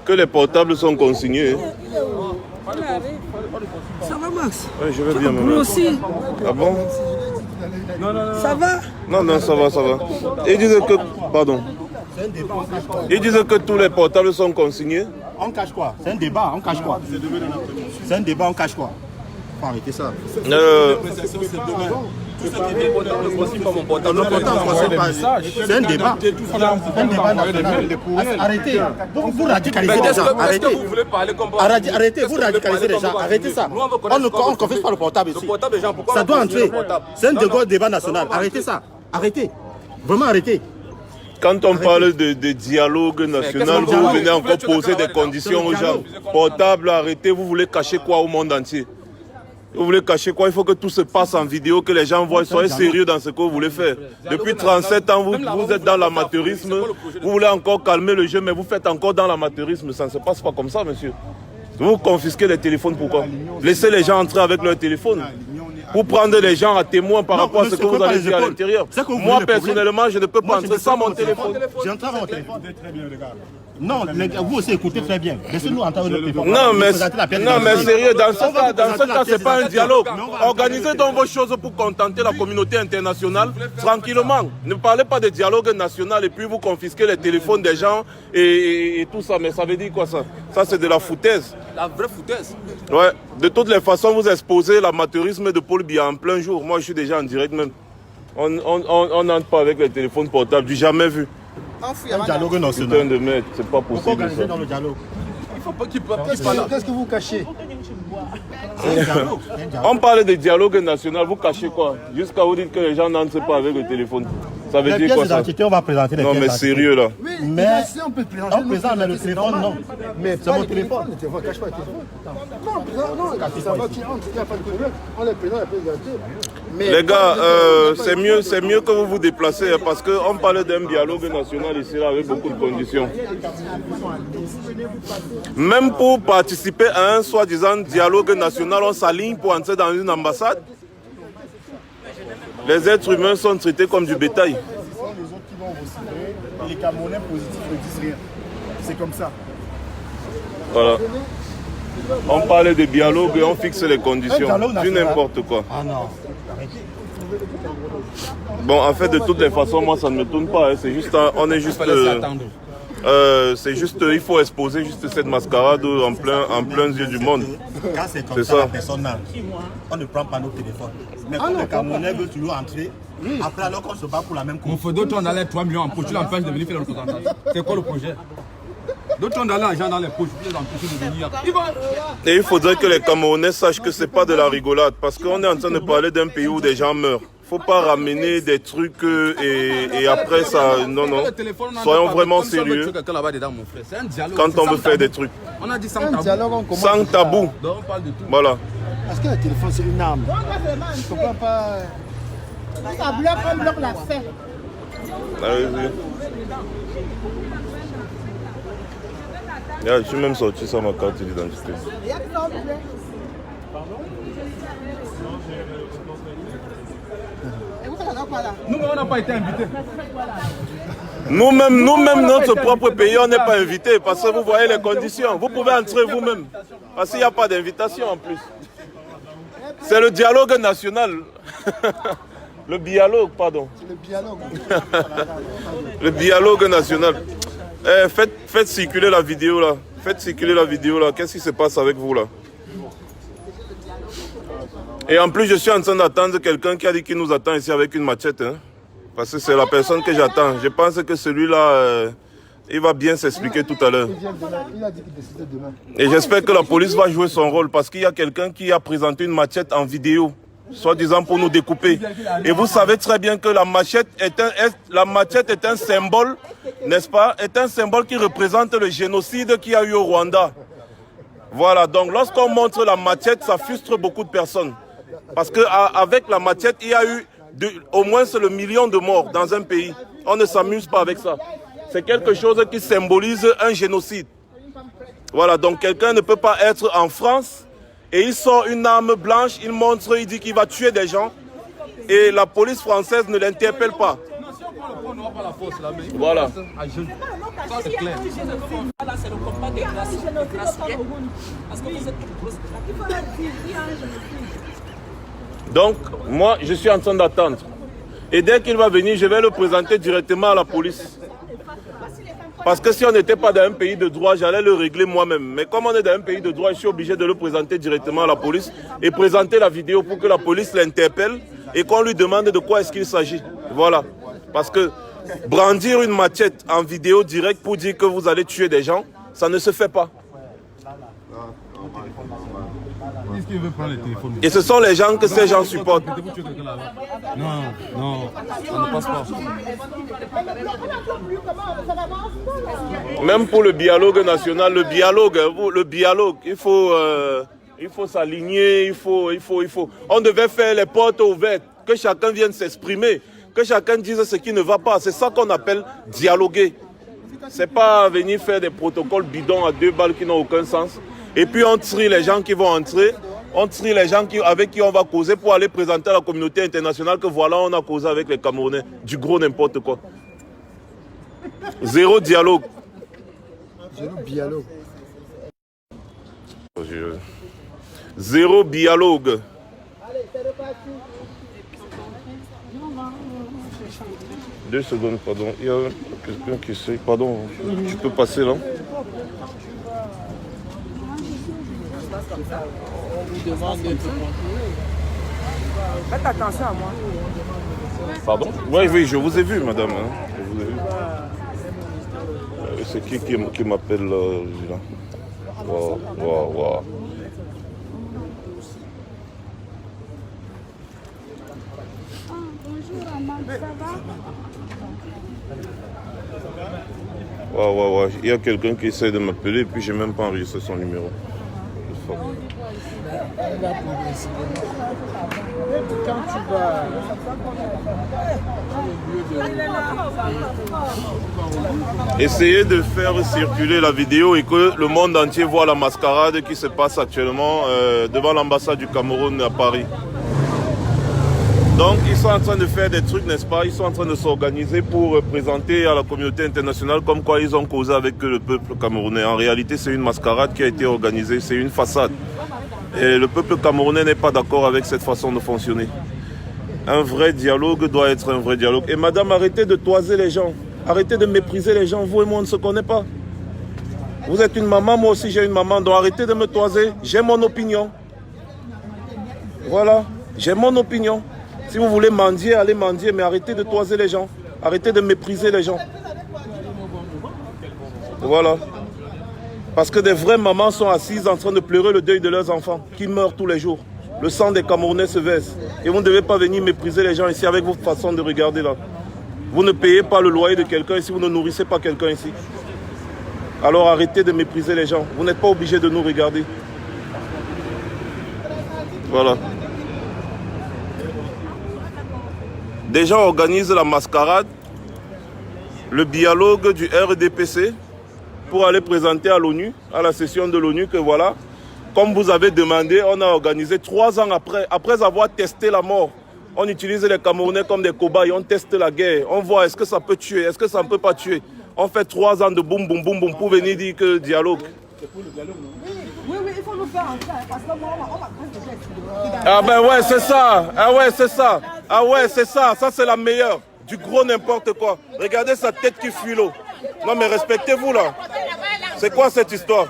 Que les portables sont consignés. Ça va, Max? Oui, je vais bien, maman. Moi aussi. Ah bon? Ça va? Non, non, ça va, ça va. Ils disent que... Pardon. Ils disent que tous les portables sont consignés. On cache quoi? C'est un débat, on cache quoi? C'est un débat, on cache quoi? Faut arrêter ça. C'est un débat. C'est un débat national. Arrêtez. Vous radicalisez les gens. Arrêtez. Arrêtez. Vous radicalisez les gens. Arrêtez ça. On ne confesse pas le portable ici. Ça doit entrer. C'est un débat national. Arrêtez ça. Arrêtez. Vraiment arrêtez. Quand on parle de dialogue national, vous venez encore poser des conditions aux gens. Portable, arrêtez. Vous voulez cacher quoi au monde entier? Vous voulez cacher quoi? Il faut que tout se passe en vidéo, que les gens voient. Soyez sérieux dans ce que vous voulez faire. Depuis 37 ans, vous êtes dans l'amateurisme. Vous voulez encore calmer le jeu, mais vous faites encore dans l'amateurisme. Ça ne se passe pas comme ça, monsieur. Vous confisquez les téléphones, pourquoi? Laissez les gens entrer avec leur téléphone. Pour prendre les gens à témoin par rapport à ce que vous allez dire à l'intérieur. Moi, personnellement, je ne peux pas entrer sans mon téléphone. J'entre avec mon téléphone. Non, vous aussi écoutez très bien. Laissez-nous entendre le téléphone. Non, mais sérieux, dans ce cas, ce n'est pas un dialogue. Organisez donc vos choses pour contenter la communauté internationale tranquillement. Ne parlez pas de dialogue national et puis vous confisquez les téléphones des gens et tout ça. Mais ça veut dire quoi ça? Ça, c'est de la foutaise. La vraie foutaise. Ouais, de toutes les façons, vous exposez l'amateurisme de Paul Biya en plein jour. Moi, je suis déjà en direct même. On n'entre pas avec les téléphones portables, du jamais vu. Un dialogue national. Putain de merde, c'est pas possible. Pourquoi organiser dans le dialogue? Il faut pas qu'il parle. Qu'est-ce que vous cachez? On parle de dialogue national, vous cachez quoi? Jusqu'à vous dire que les gens n'entrent pas avec le téléphone. Ça veut dire quoi ça? On va présenter les non mais sérieux là. Oui, mais on peut présenter. On présente le téléphone, non. Mais c'est mon téléphone. Le téléphone, cache pas le téléphone. Non, ça va qui entre, il n'y a pas de problème. On est présent, il y a pas de. Les gars, c'est mieux que vous vous déplacez hein, parce qu'on parle d'un dialogue national ici là, avec beaucoup de conditions. Même pour participer à un soi-disant dialogue national, on s'aligne pour entrer dans une ambassade. Les êtres humains sont traités comme du bétail. Les autres qui vont vous signer, les Camerounais positifs ne disent rien. C'est comme ça. Voilà. On parle de dialogue et on fixe les conditions. Du n'importe quoi. Ah non. Bon, en fait, de toutes les façons, moi, ça ne me tourne pas. Hein. C'est juste, on est juste... c'est juste, il faut exposer juste cette mascarade en plein yeux du monde. Quand c'est comme ça, la personne n'a. On ne prend pas nos téléphones. Mais quand les Camerounais veulent toujours entrer, après alors qu'on se bat pour la même cause. On fait d'autres, on a les 3 millions en poche, tu l'empêches de venir faire le représentation. C'est quoi le projet? D'autres, on a l'argent dans les poches, tu les empêches de venir. Et il faudrait que les Camerounais sachent que ce n'est pas de la rigolade, parce qu'on est en train de parler d'un pays où des gens meurent. Il ne faut pas ramener des trucs et après ça... Non, non. Soyons vraiment sérieux quand on veut faire des trucs. On a dit sans tabou. Sans tabou. Voilà. Parce que le téléphone, c'est une arme. Je ne comprends pas... Ça bloque la fait. Allez-y. Je suis même sorti sans ma carte d'identité. Nous, on n'a pas été invités. Nous-mêmes, notre propre pays, on n'est pas invités parce que vous voyez les conditions. Vous pouvez entrer vous-même parce qu'il n'y a pas d'invitation en plus. C'est le dialogue national. Le dialogue, pardon. C'est le dialogue. Le dialogue national. Faites circuler la vidéo là. Faites circuler la vidéo là. Qu'est-ce qui se passe avec vous là? Et en plus, je suis en train d'attendre quelqu'un qui a dit qu'il nous attend ici avec une machette. Hein? Parce que c'est la personne que j'attends. Je pense que celui-là, Il va bien s'expliquer tout à l'heure. Il a dit qu'il décidait demain. Et j'espère que la police va jouer son rôle parce qu'il y a quelqu'un qui a présenté une machette en vidéo, soi-disant pour nous découper. Et vous savez très bien que la machette est un symbole, n'est-ce pas, est un symbole qui représente le génocide qu'il y a eu au Rwanda. Voilà, donc lorsqu'on montre la machette, ça frustre beaucoup de personnes. Parce qu'avec la machette, il y a eu au moins le million de morts dans un pays. On ne s'amuse pas avec ça. C'est quelque chose qui symbolise un génocide. Voilà, donc quelqu'un ne peut pas être en France et il sort une arme blanche, il montre, il dit qu'il va tuer des gens et la police française ne l'interpelle pas. Voilà. C'est clair. C'est le combat des graciers. Parce que vous êtes Donc, moi, je suis en train d'attendre. Et dès qu'il va venir, je vais le présenter directement à la police. Parce que si on n'était pas dans un pays de droit, j'allais le régler moi-même. Mais comme on est dans un pays de droit, je suis obligé de le présenter directement à la police et présenter la vidéo pour que la police l'interpelle et qu'on lui demande de quoi est-ce qu'il s'agit. Voilà. Parce que brandir une machette en vidéo directe pour dire que vous allez tuer des gens, ça ne se fait pas. Et ce sont les gens que ces gens supportent. Non, non, ça ne passe pas. Même pour le dialogue national, le dialogue, il faut s'aligner, il faut. On devait faire les portes ouvertes, que chacun vienne s'exprimer, que chacun dise ce qui ne va pas. C'est ça qu'on appelle dialoguer. C'est pas venir faire des protocoles bidons à 2 balles qui n'ont aucun sens. Et puis on trie les gens qui vont entrer, on trie les gens avec qui on va causer pour aller présenter à la communauté internationale que voilà, on a causé avec les Camerounais. Du gros n'importe quoi. Zéro dialogue. Zéro dialogue. Zéro dialogue. Deux secondes, pardon. Il y a quelqu'un qui sait. Pardon, tu peux passer là. Faites attention à moi. Pardon? Oui, je vous ai vu, madame. Je vous ai vu. C'est qui m'appelle là? Wow. Bonjour, Amand, ça va? Ouais. Il y a quelqu'un qui essaie de m'appeler et puis j'ai même pas enregistré son numéro. Quand tu vas... Essayez de faire circuler la vidéo et que le monde entier voit la mascarade qui se passe actuellement devant l'ambassade du Cameroun à Paris. Donc ils sont en train de faire des trucs, n'est-ce pas? Ils sont en train de s'organiser pour présenter à la communauté internationale comme quoi ils ont causé avec le peuple camerounais. En réalité, c'est une mascarade qui a été organisée, c'est une façade. Et le peuple camerounais n'est pas d'accord avec cette façon de fonctionner. Un vrai dialogue doit être un vrai dialogue. Et madame, arrêtez de toiser les gens. Arrêtez de mépriser les gens. Vous et moi, on ne se connaît pas. Vous êtes une maman, moi aussi j'ai une maman. Donc arrêtez de me toiser. J'ai mon opinion. Voilà, j'ai mon opinion. Si vous voulez mendier, allez mendier, mais arrêtez de toiser les gens. Arrêtez de mépriser les gens. Voilà. Parce que des vraies mamans sont assises en train de pleurer le deuil de leurs enfants qui meurent tous les jours. Le sang des Camerounais se verse. Et vous ne devez pas venir mépriser les gens ici avec votre façon de regarder là. Vous ne payez pas le loyer de quelqu'un ici, vous ne nourrissez pas quelqu'un ici. Alors arrêtez de mépriser les gens. Vous n'êtes pas obligé de nous regarder. Voilà. Des gens organisent la mascarade, le dialogue du RDPC pour aller présenter à l'ONU, à la session de l'ONU que voilà, comme vous avez demandé, on a organisé 3 ans après avoir testé la mort. On utilise les Camerounais comme des cobayes, on teste la guerre, on voit est-ce que ça peut tuer, est-ce que ça ne peut pas tuer. On fait 3 ans de boum boum boum boum pour venir dire que dialogue. Oui, il faut nous faire entrer parce que moi, on va prendre. Ah ben ouais, c'est ça. Ah ouais, c'est ça. Ah ouais, c'est ça. Ça, c'est la meilleure. Du gros n'importe quoi. Regardez sa tête qui fuit l'eau. Non, mais respectez-vous là. C'est quoi cette histoire?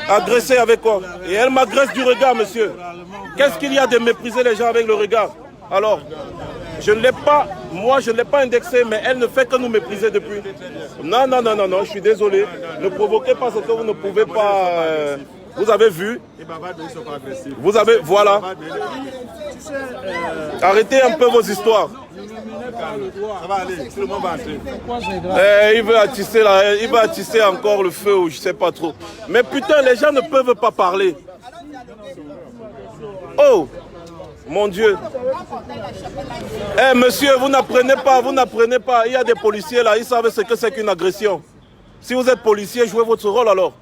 Agressé avec quoi? Et elle m'agresse du regard, monsieur. Qu'est-ce qu'il y a de mépriser les gens avec le regard? Alors, Je ne l'ai pas, moi je ne l'ai pas indexé, mais elle ne fait que nous mépriser depuis. Non, non, non, non, non, je suis désolé. Ne provoquez pas ce que vous ne pouvez pas... vous avez vu. Vous avez, voilà. Arrêtez un peu vos histoires. Ça va aller, tout le monde va entrer. Il veut attiser là, il va attiser encore le feu ou je sais pas trop. Mais putain, les gens ne peuvent pas parler. Oh, mon Dieu. Eh monsieur, vous n'apprenez pas, vous n'apprenez pas. Il y a des policiers là, ils savent ce que c'est qu'une agression. Si vous êtes policier, jouez votre rôle alors.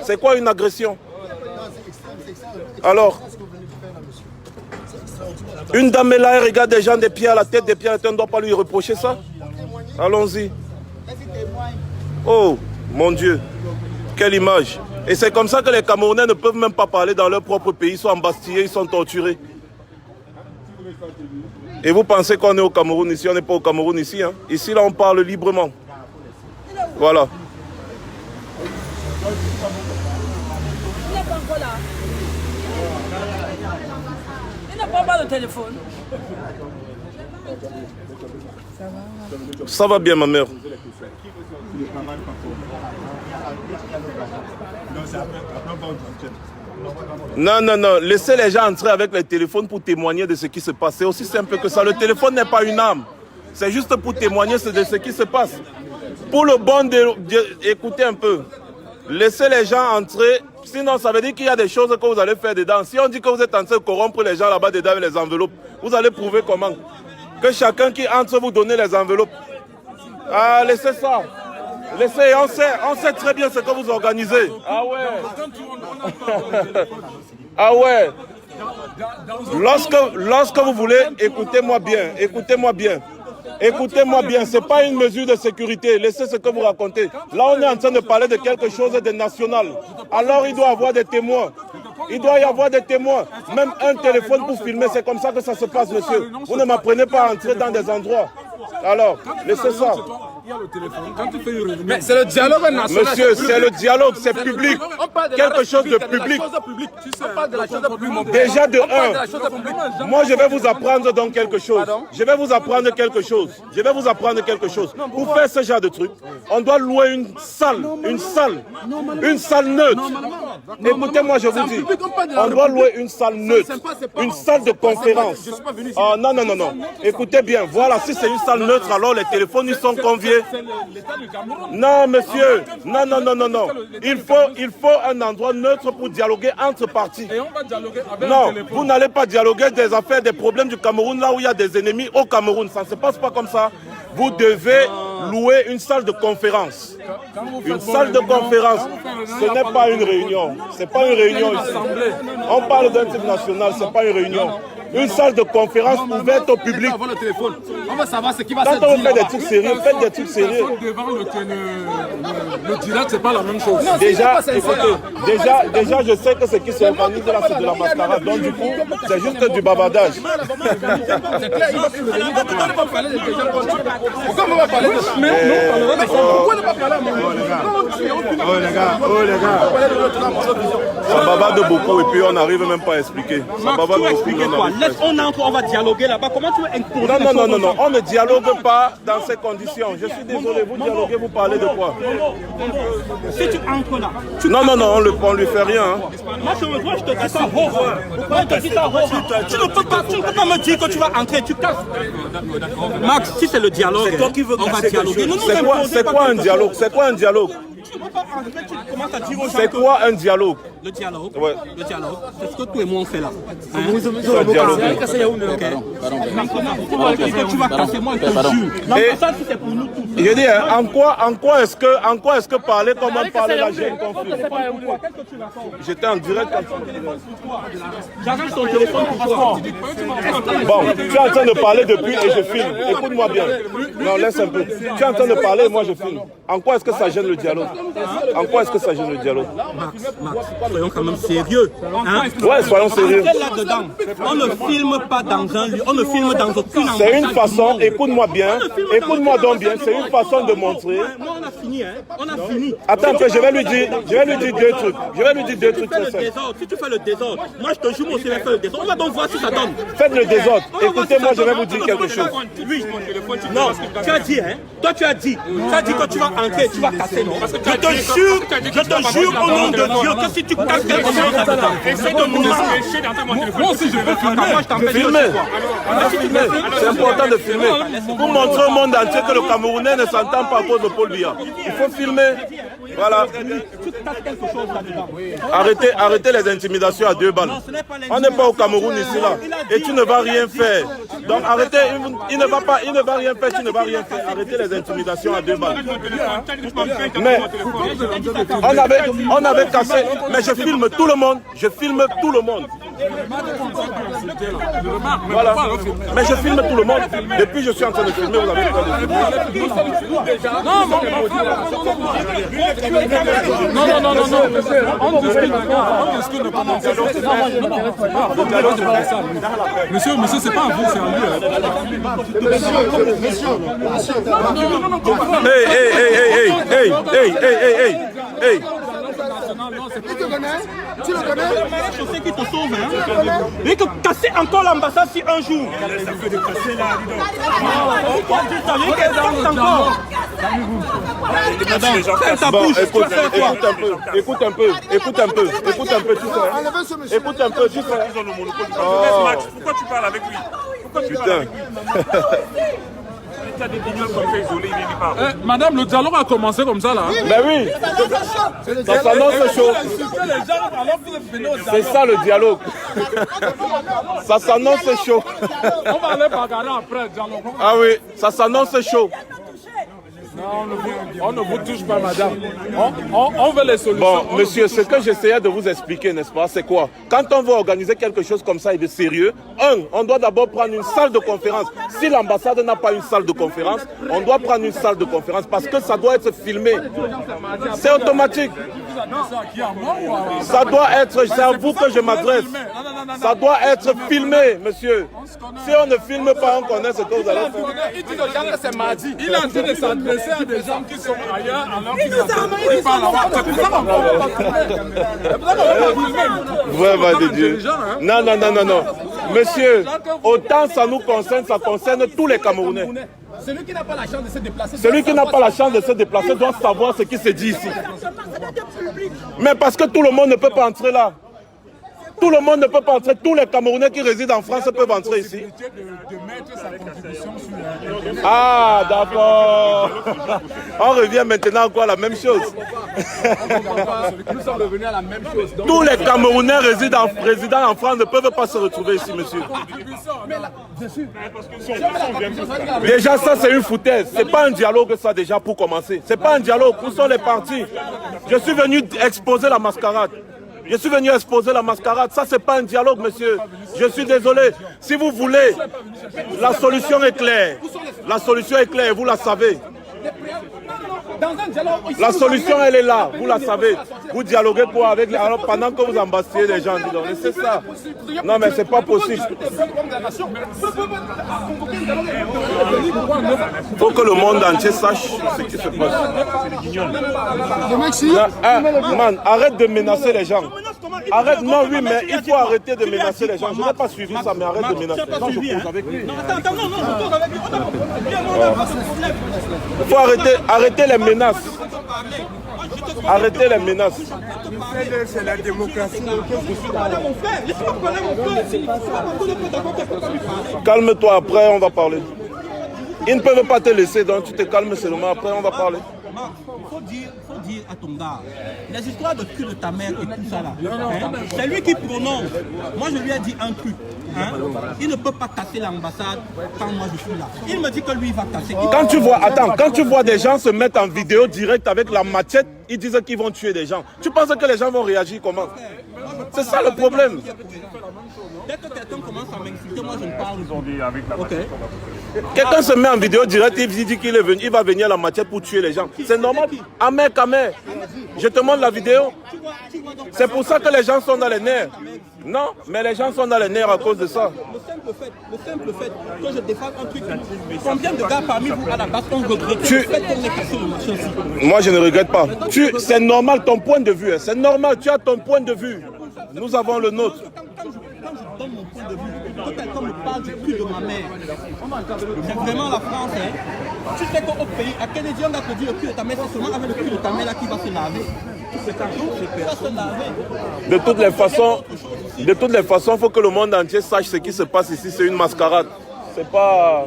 C'est quoi une agression? Alors, une dame est là, elle regarde des gens des pieds à la tête, des pieds à la tête, on ne doit pas lui reprocher ça. Allons-y. Oh, mon Dieu, quelle image. Et c'est comme ça que les Camerounais ne peuvent même pas parler dans leur propre pays, ils sont embastillés, ils sont torturés. Et vous pensez qu'on est au Cameroun ici, on n'est pas au Cameroun ici. Hein. Ici, là, on parle librement. Voilà. Il n'est pas encore là. Il n'a pas de téléphone. Ça va bien, ma mère. Non, non, non. Laissez les gens entrer avec les téléphones pour témoigner de ce qui se passe. C'est aussi simple que ça. Le téléphone n'est pas une arme. C'est juste pour témoigner de ce qui se passe. Pour le bon écoutez un peu. Laissez les gens entrer. Sinon, ça veut dire qu'il y a des choses que vous allez faire dedans. Si on dit que vous êtes en train de corrompre les gens là-bas dedans avec les enveloppes, vous allez prouver comment? Que chacun qui entre vous donne les enveloppes. Ah, laissez ça. Laissez, on sait très bien ce que vous organisez. Ah ouais. Ah ouais. Lorsque vous voulez, écoutez-moi bien, écoutez-moi bien. Écoutez-moi bien, ce n'est pas une mesure de sécurité. Laissez ce que vous racontez. Là, on est en train de parler de quelque chose de national. Alors, il doit y avoir des témoins. Il doit y avoir des témoins. Même un téléphone pour filmer, c'est comme ça que ça se passe, monsieur. Vous ne m'apprenez pas à entrer dans des endroits. Alors, laissez ça. Mais c'est le dialogue national. Monsieur, c'est le dialogue, c'est public. Quelque chose de public. Déjà de un, moi je vais vous apprendre donc quelque chose. Je vais vous apprendre quelque chose. Je vais vous apprendre quelque chose. Pour faire ce genre de truc, on doit louer une salle neutre. Écoutez-moi, je vous dis, on doit louer une salle neutre, une salle de conférence. Ah non, non, non, non. Écoutez bien, voilà, si c'est une salle neutre, alors les téléphones ils sont conviés. Non, monsieur, non, non, non, non, non. Il faut un endroit neutre pour dialoguer entre partis. Non, vous n'allez pas dialoguer des affaires, des problèmes du Cameroun, là où il y a des ennemis au Cameroun. Ça ne se passe pas comme ça. Vous devez louer une salle de conférence. Une salle de conférence, ce n'est pas une réunion. Ce n'est pas une réunion ici. On parle d'un type national, ce n'est pas une réunion. Une salle de conférence ouverte au public. On va savoir ce qui va se dire. Quand on fait des trucs sérieux, faites des trucs sérieux. Devant le direct, c'est pas la même chose. Déjà, écoutez, déjà, je sais que ce qui s'organise là, c'est de la mascarade. Donc du coup, c'est juste du bavardage. Pourquoi on va parler de ça? Pourquoi ne pas parler à moi? Oh les gars. Ça bavarde beaucoup et puis on n'arrive même pas à expliquer. Ça bavarde beaucoup. Laisse, on entre, on va dialoguer là-bas. Comment tu veux imposer? Non, non, non, non, non, on ne dialogue pas dans ces conditions. Je suis désolé, vous dialoguez, vous parlez de quoi? Si tu entres là. Non, non, non, on ne lui fait rien. Hein. Moi, je te dis ça. Moi, je te dis ça. Tu ne peux pas me dire que tu vas entrer, tu casses. Max, si c'est le dialogue, c'est toi qui veux on va dialoguer. C'est quoi un dialogue? C'est quoi un dialogue? C'est quoi un dialogue? Le dialogue, ouais. Le dialogue, c'est ce que toi et moi on fait là. C'est un dialogue. Tu vas casser, moi je te jure. Ça, si c'est pour nous tous. Je dis, en quoi est-ce que parler comme on parle là, j'ai un conflit? J'étais en direct. J'arrange ton téléphone pour toi. Bon, tu es en train de parler depuis et je filme. Écoute-moi bien. Non, laisse un peu. Tu es en train de parler et moi je filme. En quoi est-ce que ça gêne le dialogue? En quoi est-ce que ça gêne le dialogue? soyons quand même sérieux. Hein? Ouais, soyons sérieux. Là-dedans, on ne filme pas dans un lieu, on ne filme dans aucune ambassade. C'est une façon, écoute-moi bien, écoute-moi donc bien, c'est une façon de montrer. Moi, on a fini, hein. On a fini. Attends un peu, je vais lui dire deux trucs. Je vais lui dire deux trucs très simples. Si tu fais le désordre, moi je te jure, moi aussi je vais faire le désordre. On va donc voir si ça donne. Faites le désordre. Écoutez, moi je vais vous dire quelque chose. Oui. Non, tu as dit, hein. Toi tu as dit que tu vas entrer, tu vas casser, non. Je te jure au nom de Dieu que si tu casses quelque chose là-dedans, essaie de nous empêcher d'entrer mon téléphone. Moi aussi je peux filmer. Moi je t'empêche. Filmer. C'est important de filmer. Pour montrer au monde entier que le Camerounais ne s'entend pas à cause de Paul Biya. Il faut filmer. Voilà. Arrêtez les intimidations à 2 balles. On n'est pas au Cameroun ici là. Et tu ne vas rien faire. Donc arrêtez, il ne va rien faire, tu ne vas rien faire. Arrêtez les intimidations à 2 balles. Mais on avait cassé. Mais je filme tout le monde. Je filme tout le monde. Voilà. Mais je filme tout le monde. Depuis je suis en train de filmer, vous avez le droit de filmer. Non. On discute de commencer. Monsieur, c'est pas à vous, c'est à lui. Hey. Tu le connais? Je sais qui te sauve, hein? Mais que casser encore l'ambassade si un jour. Ça fait de casser là. Bon, écoute un peu, tu sais. Écoute un peu, tu sais. Pourquoi tu parles avec lui? Putain. Madame, le dialogue a commencé comme ça là. Ben oui, ça s'annonce chaud. C'est ça le dialogue. Ça s'annonce chaud. On va aller bagarrer après le dialogue. Ah oui, ça s'annonce chaud. Non, on ne vous touche pas, madame. On veut les solutions. Bon, monsieur, ce que j'essayais de vous expliquer, n'est-ce pas, c'est quoi? Quand on veut organiser quelque chose comme ça et de sérieux, on doit d'abord prendre une salle de conférence. Si l'ambassade n'a pas une salle de conférence, on doit prendre une salle de conférence parce que ça doit être filmé. C'est automatique. Ça doit être, c'est à vous que je m'adresse. Ça doit être filmé, monsieur. Si on ne filme pas, on connaît ce que vous allez faire. Il dit aux gens que c'est mardi. Il est en train de s'adresser à des gens qui sont ailleurs alors qu'ils parlent à c'est pour ça qu'on va filmer. Vraiment de Dieu. Non. Monsieur, autant ça nous concerne, ça concerne tous les Camerounais. Celui qui n'a pas la chance de se déplacer. Celui qui n'a pas la chance de se déplacer doit savoir ce qui se dit ici. Mais parce que tout le monde ne peut pas entrer là. Tout le monde ne peut pas entrer. Tous les Camerounais qui résident en France peuvent entrer ici. Ah, d'accord. On revient maintenant à quoi? La même chose. Nous sommes revenus à la même chose. Tous les Camerounais résidant en France ne peuvent pas se retrouver ici, monsieur. Déjà, ça, c'est une foutaise. C'est pas un dialogue, ça, déjà, pour commencer. C'est pas un dialogue. Où sont les partis? Je suis venu exposer la mascarade. Je suis venu exposer la mascarade. Ça, c'est pas un dialogue, monsieur. Je suis désolé. Si vous voulez, la solution est claire. La solution est claire, vous la savez. La solution, elle est là, vous la savez. Vous dialoguez quoi avec les... Alors, pendant que vous embassiez les gens, c'est ça. Non, mais c'est pas possible. Il faut que le monde entier sache ce qui se passe. Man, arrête de menacer les gens. Arrête, non, oui, mais il faut arrêter de menacer les gens. Je n'ai pas suivi ça, mais arrête de menacer. Non, je pose avec lui. Il faut arrêter les menaces. Arrêtez les menaces. C'est la démocratie. Calme-toi, après on va parler. Ils ne peuvent pas te laisser, donc tu te calmes seulement, après on va parler. Il faut dire à ton gars, les histoires de cul de ta mère et tout ça là, hein, c'est lui qui prononce. Moi je lui ai dit un truc. Hein, il ne peut pas casser l'ambassade quand moi je suis là. Il me dit que lui il va casser. Quand tu vois des gens se mettre en vidéo direct avec la machette, ils disent qu'ils vont tuer des gens. Tu penses que les gens vont réagir comment? C'est ça le problème. Dès que quelqu'un commence à m'insulter, moi je ne parle. Okay. Quelqu'un se met en vidéo direct, il dit qu'il va venir à la machette pour tuer les gens. C'est normal. Amer, je te montre la vidéo. C'est pour ça que les gens sont dans les nerfs. Non, mais les gens sont dans les nerfs à cause de ça. Le simple fait que je défends un truc. Combien de gars parmi vous à la base ont regretté le fait qu'on ait cassé le marché aussi? Moi, je ne regrette pas. C'est normal ton point de vue. C'est normal, tu as ton point de vue. Nous avons le nôtre. Quand je donne mon point de vue, quand quelqu'un me parle du cul de ma mère, c'est vraiment la France. Hein. Tu sais qu'au pays, à quel on va te dire le cul de ta mère, c'est seulement avec le cul de ta mère là qui va se laver. C'est un jour, qui va se laver. De toutes les façons, il faut que le monde entier sache ce qui se passe ici. C'est une mascarade. C'est pas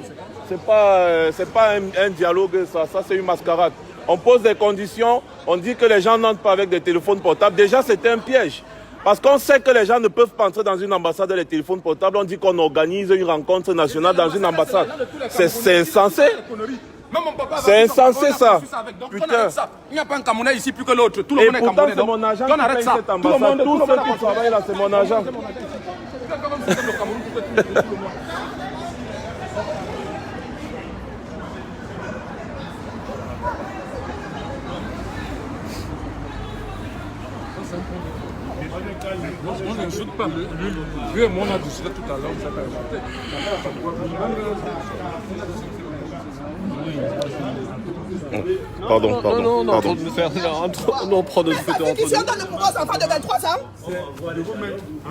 un dialogue, ça c'est une mascarade. On pose des conditions, on dit que les gens n'entrent pas avec des téléphones portables. Déjà, c'était un piège. Parce qu'on sait que les gens ne peuvent pas entrer dans une ambassade avec les téléphones portables. On dit qu'on organise une rencontre nationale dans une ambassade. C'est insensé. C'est insensé ça. Putain. Il n'y a pas un Camerounais ici plus que l'autre. Tout le Et monde est pourtant, Camerounais. c'est mon agent qui paye cette ambassade. Tous ceux qui travaillent là, c'est mon agent. On n'insulte pas. Lui et moi, on a discuté tout à l'heure. Pardon. Non, prend de fêter entre nous. Qui donne le pouvoir aux enfants de 23 ans?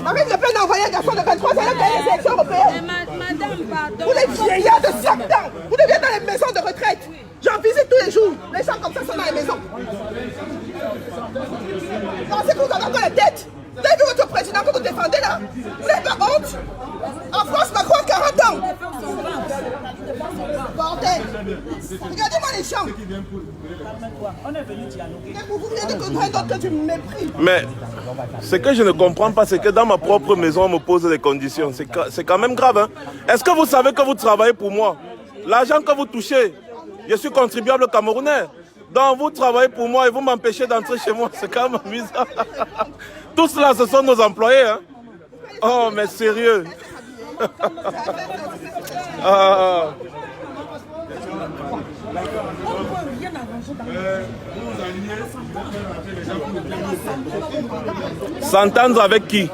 Marine Le Pen a envoyé un garçon de 23 ans à les élections européennes. Madame, pardon. Vous les vieillards de 5 ans, vous deviez dans les maisons de retraite. J'en visite tous les jours. Les gens comme ça sont dans les maisons. Pensez que vous avez encore la tête. Vous avez vu votre président que vous défendez là? Vous n'avez pas honte? En France, Macron a 40 ans. Bordel. Regardez-moi les gens. Vous venez de comprendre que tu me méprises. Mais ce que je ne comprends pas, c'est que dans ma propre maison, on me pose des conditions. C'est quand même grave. Hein? Est-ce que vous savez que vous travaillez pour moi? L'argent que vous touchez, je suis contribuable camerounais. Donc vous travaillez pour moi et vous m'empêchez d'entrer chez moi. C'est quand même amusant. Tout cela, ce sont nos employés. Hein? Oh, mais sérieux. S'entendre avec qui?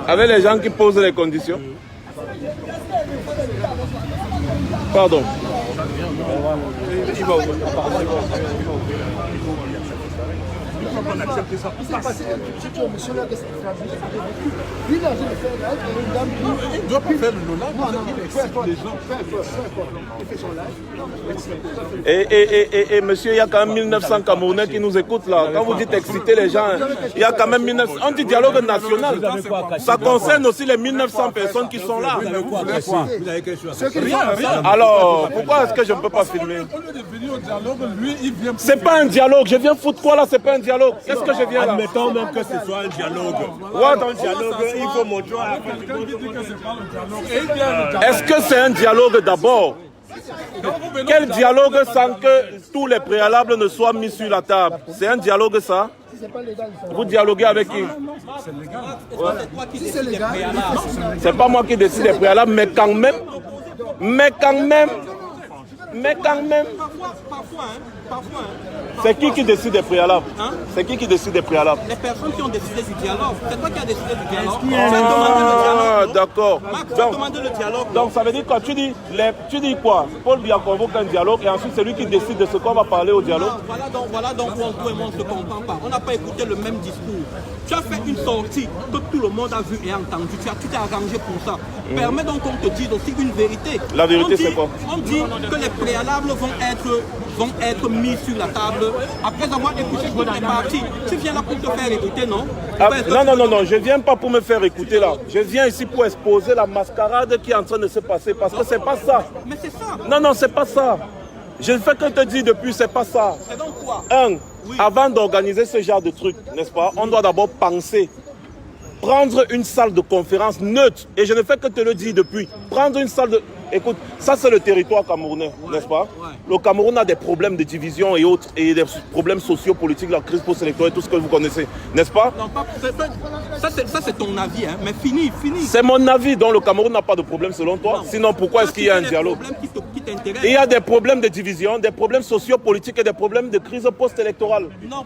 Avec les gens qui posent les conditions. Pardon. Il doit pas faire le Lola. Et monsieur, il y a quand même 1900 Camerounais qui nous écoutent là. Quand vous dites exciter les gens, il y a quand même 1900. On dit dialogue national. Ça concerne aussi les 1900 personnes qui sont là. Alors, pourquoi est-ce que je ne peux pas filmer? C'est pas un dialogue. Je viens foutre quoi là? C'est pas un dialogue. Qu'est-ce que je viens là? Admettons même que ce soit un dialogue. What? Un dialogue, il faut montrer à... Est-ce que c'est un dialogue d'abord? Quel dialogue sans que tous les préalables ne soient mis sur la table? C'est un dialogue ça? Vous dialoguez avec qui? C'est pas moi qui décide des préalables, mais quand même. Parfois, c'est qui décide des préalables? C'est qui décide des préalables? les personnes qui ont décidé du dialogue. C'est toi qui as décidé du dialogue. Tu as demandé le dialogue. D'accord. Tu as demandé le dialogue. Donc ça veut dire quoi? Tu dis quoi? Paul Biya convoque un dialogue et ensuite c'est lui qui décide de ce qu'on va parler au dialogue. Voilà donc où on ne se comprend pas. On n'a pas écouté le même discours. Tu as fait une sortie que tout le monde a vu et entendu. Tu t'es arrangé pour ça. Permets donc qu'on te dise aussi une vérité. La vérité c'est quoi? On dit que les préalables vont être mis sur la table après avoir écouté toutes les parties. Tu viens là pour te faire écouter, non? Non, je viens pas pour me faire écouter là. Je viens ici pour exposer la mascarade qui est en train de se passer parce que c'est pas ça. Mais c'est ça. Non, c'est pas ça. Je ne fais que te dire depuis, c'est pas ça. C'est donc quoi? Avant d'organiser ce genre de truc, n'est-ce pas, on doit d'abord penser. Prendre une salle de conférence neutre. Et je ne fais que te le dire depuis. Prendre une salle de... Écoute, ça c'est le territoire camerounais, n'est-ce pas? Le Cameroun a des problèmes de division et autres, et des problèmes sociopolitiques, la crise post-électorale, tout ce que vous connaissez, n'est-ce pas? Non, ça c'est ton avis, hein, mais fini. C'est mon avis, donc le Cameroun n'a pas de problème selon toi. Non. Sinon, pourquoi est-ce qu'il y a un dialogue? Il y a des problèmes de division, des problèmes sociopolitiques et des problèmes de crise post-électorale. Non,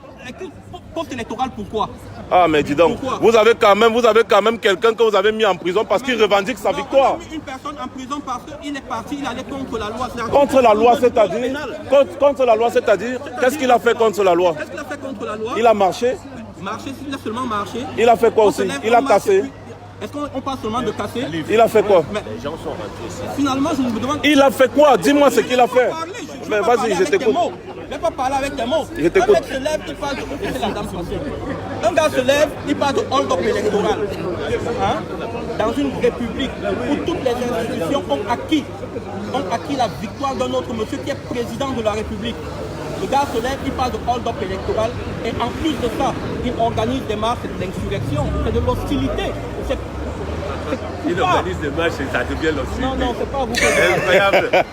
post-électorale, pourquoi? Ah, mais dis donc, vous avez quand même quelqu'un que vous avez mis en prison parce qu'il revendique sa victoire. On a mis une personne en prison parce qu'il est parti, il allait contre la loi. Contre la loi, c'est-à-dire? Contre la loi, c'est-à-dire? Qu'est-ce qu'il a fait contre la loi? Qu'est-ce qu'il a fait contre la loi? Il a marché. Il a seulement marché. Il a fait quoi aussi? Il a cassé. Est-ce qu'on parle seulement de casser? Il a fait quoi? Les gens sont rentrés. Finalement, je me demande... Il a fait quoi? Dis-moi ce qu'il a fait. Mais vas-y, je t'écoute. Je ne vais pas parler avec tes mots. Je t'écoute. Un mec se lève, il parle de... C'est la dame française. Un gars se lève, il parle de hold-up électoral. Hein? Dans une république où toutes les institutions ont acquis la victoire d'un autre monsieur qui est président de la République. Le gars se lève, il parle de hold-up électoral et en plus de ça, il organise des marches de l'insurrection. C'est de l'hostilité. Il organise des marches et ça devient l'hostilité. Non, c'est pas vous que je m'adresse.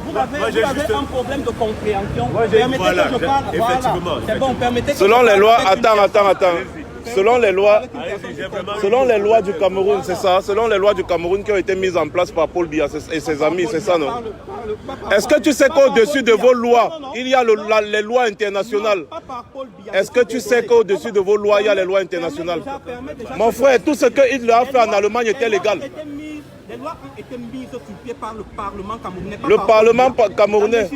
Vous n'avez un problème de compréhension. Permettez que je parle. Effectivement. C'est bon, permettez que selon les lois, attends. Selon les lois du Cameroun, c'est ça. Selon les lois du Cameroun qui ont été mises en place par Paul Biya et ses amis, c'est ça, non? Est-ce que tu sais qu'au-dessus de vos lois, il y a les lois internationales? Est-ce que tu sais qu'au-dessus de vos lois, il y a les lois internationales? Mon frère, tout ce que Hitler a fait en Allemagne était légal. Les lois ont été mises sur pied par le Parlement camerounais. Le Parlement camerounais.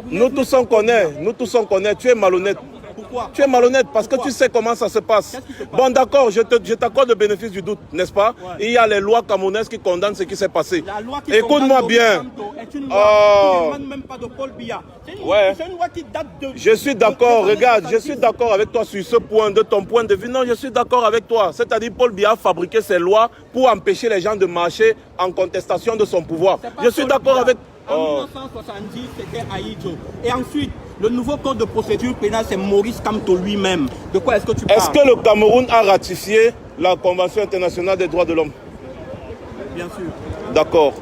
Nous tous on connaît. Tu es malhonnête. Pourquoi? Tu es malhonnête parce que tu sais comment ça se passe. Bon d'accord, je t'accorde le bénéfice du doute, n'est-ce pas? Ouais. Il y a les lois camerounaises qui condamnent ce qui s'est passé. Écoute-moi bien. Même pas de Paul Biya. Ouais. C'est une loi qui date de... Je suis d'accord, regarde, je suis d'accord avec toi sur ce point, de ton point de vue. Non, je suis d'accord avec toi. C'est-à-dire Paul Biya a fabriqué ces lois pour empêcher les gens de marcher en contestation de son pouvoir. Je suis d'accord avec... En 1970, c'était Aïdjo. Et ensuite, le nouveau code de procédure pénale, c'est Maurice Kamto lui-même. De quoi est-ce que tu parles? Est-ce que le Cameroun a ratifié la Convention internationale des droits de l'homme? Bien sûr. D'accord.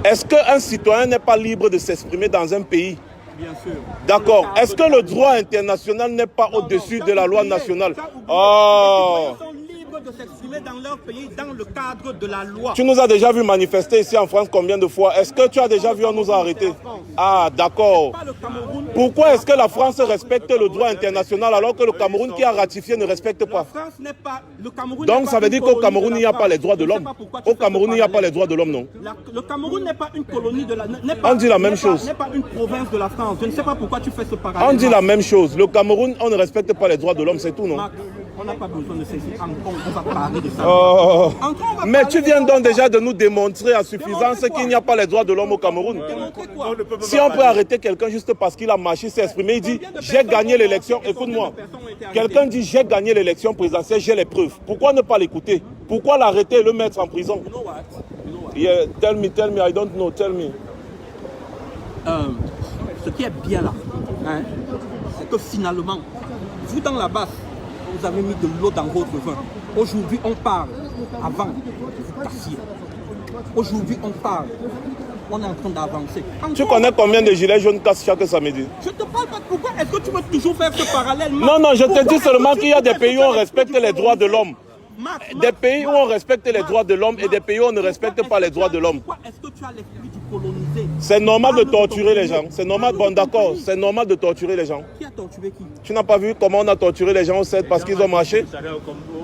Est-ce qu'un citoyen n'est pas libre de s'exprimer dans un pays? Bien sûr. D'accord. Est-ce que le droit international n'est pas au-dessus de la loi nationale? De s'exprimer dans leur pays, dans le cadre de la loi. Tu nous as déjà vu manifester ici en France combien de fois? Est-ce que tu as déjà vu on nous a arrêtés? Ah, d'accord. Pourquoi est-ce que la France respecte le droit international alors que le Cameroun qui a ratifié ne respecte pas? Donc ça veut dire qu'au Cameroun, il n'y a pas les droits de l'homme. Au Cameroun, il n'y a pas les droits de l'homme, non? Le Cameroun n'est pas une colonie de la... On dit la même chose. N'est pas une province de la France. Je ne sais pas pourquoi tu fais ce parallèle. On dit la même chose. Le Cameroun, on ne respecte pas les droits de l'homme, c'est tout, non? On n'a pas besoin de saisir encore, on va parler de ça. Mais tu viens donc déjà de nous démontrer à suffisance qu'il n'y a pas les droits de l'homme au Cameroun. Si on peut arrêter quelqu'un juste parce qu'il a marché, s'est exprimé, il dit j'ai gagné l'élection, écoute-moi. Quelqu'un dit j'ai gagné l'élection présidentielle, j'ai les preuves. Pourquoi ne pas l'écouter? Pourquoi l'arrêter et le mettre en prison? Yeah, tell me, I don't know, tell me. Ce qui est bien là, hein, c'est que finalement, vous dans la base, vous avez mis de l'eau dans votre vin. Aujourd'hui, on parle. Avant, vous cassiez. Aujourd'hui, on parle. On est en train d'avancer. Tu connais combien de gilets jaunes cassent chaque samedi? Je ne te parle pas de pourquoi. Est-ce que tu veux toujours faire ce parallèle? Non, je te dis seulement qu'il y a des pays où on respecte les droits de l'homme. Des pays où on respecte les droits de l'homme et des pays où on ne respecte pas les droits de l'homme. Est-ce que tu as l'esprit du colonisé? C'est normal de torturer les gens. C'est normal, bon d'accord, c'est normal de torturer les gens. Qui a torturé qui? Tu n'as pas vu comment on a torturé les gens au 7 parce qu'ils ont marché?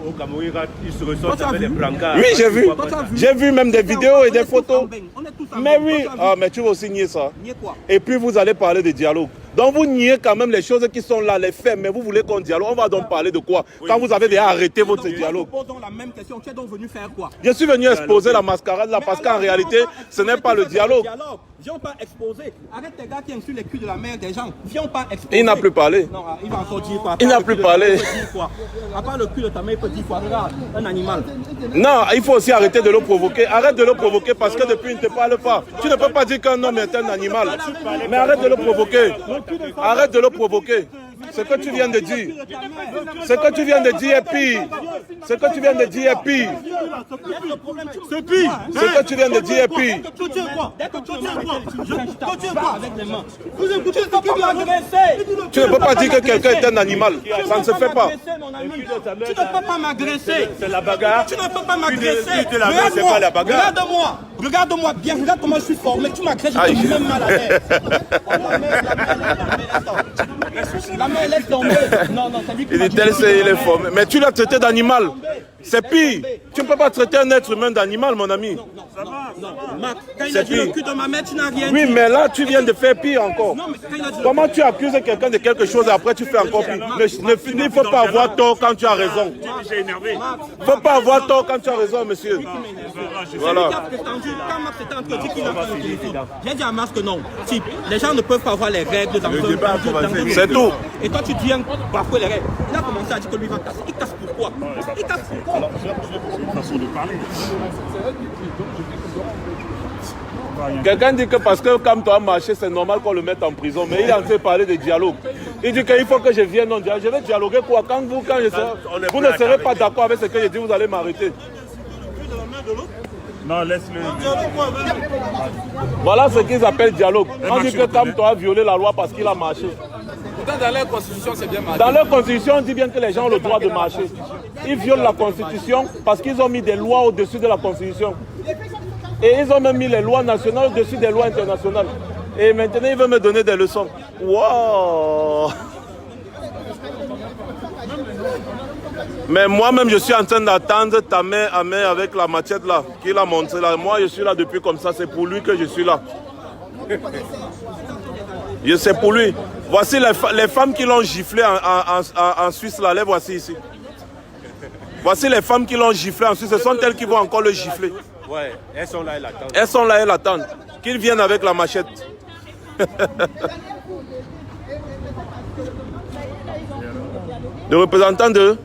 Au Cameroun, ils se ressortent avec des brancards. Oui, j'ai vu. J'ai vu même des vidéos et des photos. Mais oui, mais tu vas aussi nier ça. Et puis vous allez parler de dialogue. Donc vous niez quand même les choses qui sont là, les faits, mais vous voulez qu'on dialogue. On va donc parler de quoi? Quand vous avez déjà arrêté votre dialogue. La même question. Tu es donc venu faire quoi? Je suis venu exposer la mascarade là parce qu'en réalité, ce n'est pas le dialogue. Viens pas exposer. Arrête tes gars qui insultent les culs de la mère des gens. Viens pas exposer. Il n'a plus parlé. Non, il va encore dire quoi? Il n'a plus parlé. À part le cul de ta mère, il peut dire quoi? Regarde, un animal. Non, il faut aussi arrêter de le provoquer. Arrête de le provoquer parce que depuis il ne te parle pas. Tu ne peux pas dire qu'un homme est un animal. Mais arrête de le provoquer. Arrête de le provoquer. Ce que tu viens de dire. Ce que tu viens de dire est pire. Ce que tu viens de dire est pire. C'est pire. Ce que tu viens de dire est pire. Toi, tu es quoi? Toi, tu es quoi avec les mains? Vous écoutez ce qu'il a agressé. Tu ne peux pas dire que quelqu'un est un animal. Ça ne se fait pas. Tu ne peux pas m'agresser. C'est la bagarre. Tu ne peux pas m'agresser. C'est pas la bagarre. Regarde-moi. Regarde-moi bien. Regarde comment je suis formé. Tu m'agresses, je te mets même mal à l'aise. La main, laisse tomber. Non, c'est lui qui Il m'a dit tel c'est il est formé. Mais tu l'as traité d'animal. C'est pire. Tu ne peux pas traiter un être humain d'animal, mon ami. Marc, quand il a dit le cul de ma mère, tu n'as rien dit. Oui, mais là, tu viens de faire pire encore. Non, mais quand il a dit Comment tu accuses quelqu'un de quelque chose et après tu fais encore pire? Il ne faut pas avoir tort quand tu as raison. J'ai énervé. Il ne faut pas avoir tort quand tu as raison, monsieur. Voilà. Quand Marc s'était introduit qu'il a fait le téléphone, j'ai dit à Marc que non. Si les gens ne peuvent pas avoir les règles dans un C'est tout. Et toi, tu viens bafouer les règles. Il a commencé à dire que lui va casser. Il casse pourquoi? Il casse pourquoi? Quelqu'un dit que parce que comme toi a marché, c'est normal qu'on le mette en prison. Mais il est en train de parler de dialogue. Il dit qu'il faut que je vienne en dialogue. Je vais dialoguer quoi? Quand je serai, vous ne serez pas d'accord avec ce que je dis, vous allez m'arrêter. Non, laisse-le. Voilà ce qu'ils appellent dialogue. On dit que comme toi a violé la loi parce qu'il a marché. Dans leur constitution, c'est bien marqué. Dans leur constitution, on dit bien que les gens ont le droit de marcher. Ils violent la constitution parce qu'ils ont mis des lois au-dessus de la constitution. Et ils ont même mis les lois nationales au-dessus des lois internationales. Et maintenant, ils veulent me donner des leçons. Wow! Mais moi-même, je suis en train d'attendre ta main à main avec la machette là, qu'il a montré là. Moi, je suis là depuis comme ça. C'est pour lui que je suis là. C'est pour lui. Voici les femmes qui l'ont giflé en Suisse là. Les voici ici. Voici les femmes qui l'ont giflé en Suisse. Ce sont elles qui vont encore le gifler. Ouais, elles sont là, elles l'attendent. Elles sont là, elles l'attendent. Qu'ils viennent avec la machette. Le représentant de...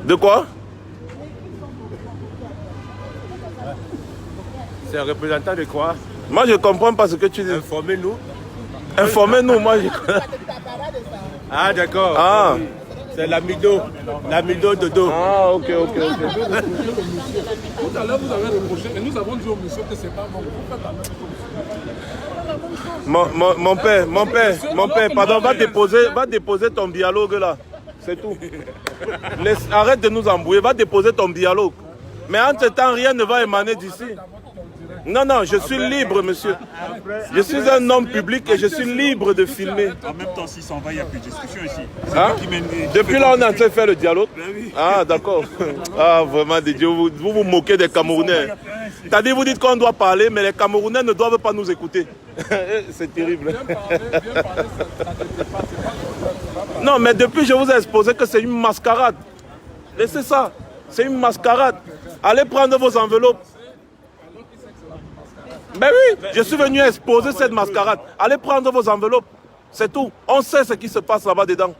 De quoi? C'est un représentant de quoi? Moi, je ne comprends pas ce que tu dis. Informez-nous. Informez-nous, moi. Ah, d'accord. Ah. C'est l'amido. L'amido Dodo. Ah, ok. Tout à l'heure, vous avez reproché, mais nous avons dit au monsieur que c'est pas bon. Mon père, pardon, va déposer ton dialogue là. C'est tout. Arrête de nous embrouiller, va déposer ton dialogue. Mais entre-temps, rien ne va émaner d'ici. Non, je suis libre, monsieur. Je suis un homme public et je suis libre de filmer. En même temps, s'il s'en va, il n'y a plus de discussion ici. Hein? Depuis là, on est en train de faire le dialogue. Ah, d'accord. Ah, vraiment, Dieu, vous vous moquez des Camerounais. C'est-à-dire, vous dites qu'on doit parler, mais les Camerounais ne doivent pas nous écouter. C'est terrible. Non, mais depuis, je vous ai exposé que c'est une mascarade. Laissez ça. C'est une mascarade. Allez prendre vos enveloppes. Ben oui, je suis venu exposer cette mascarade. Allez prendre vos enveloppes. C'est tout. On sait ce qui se passe là-bas dedans.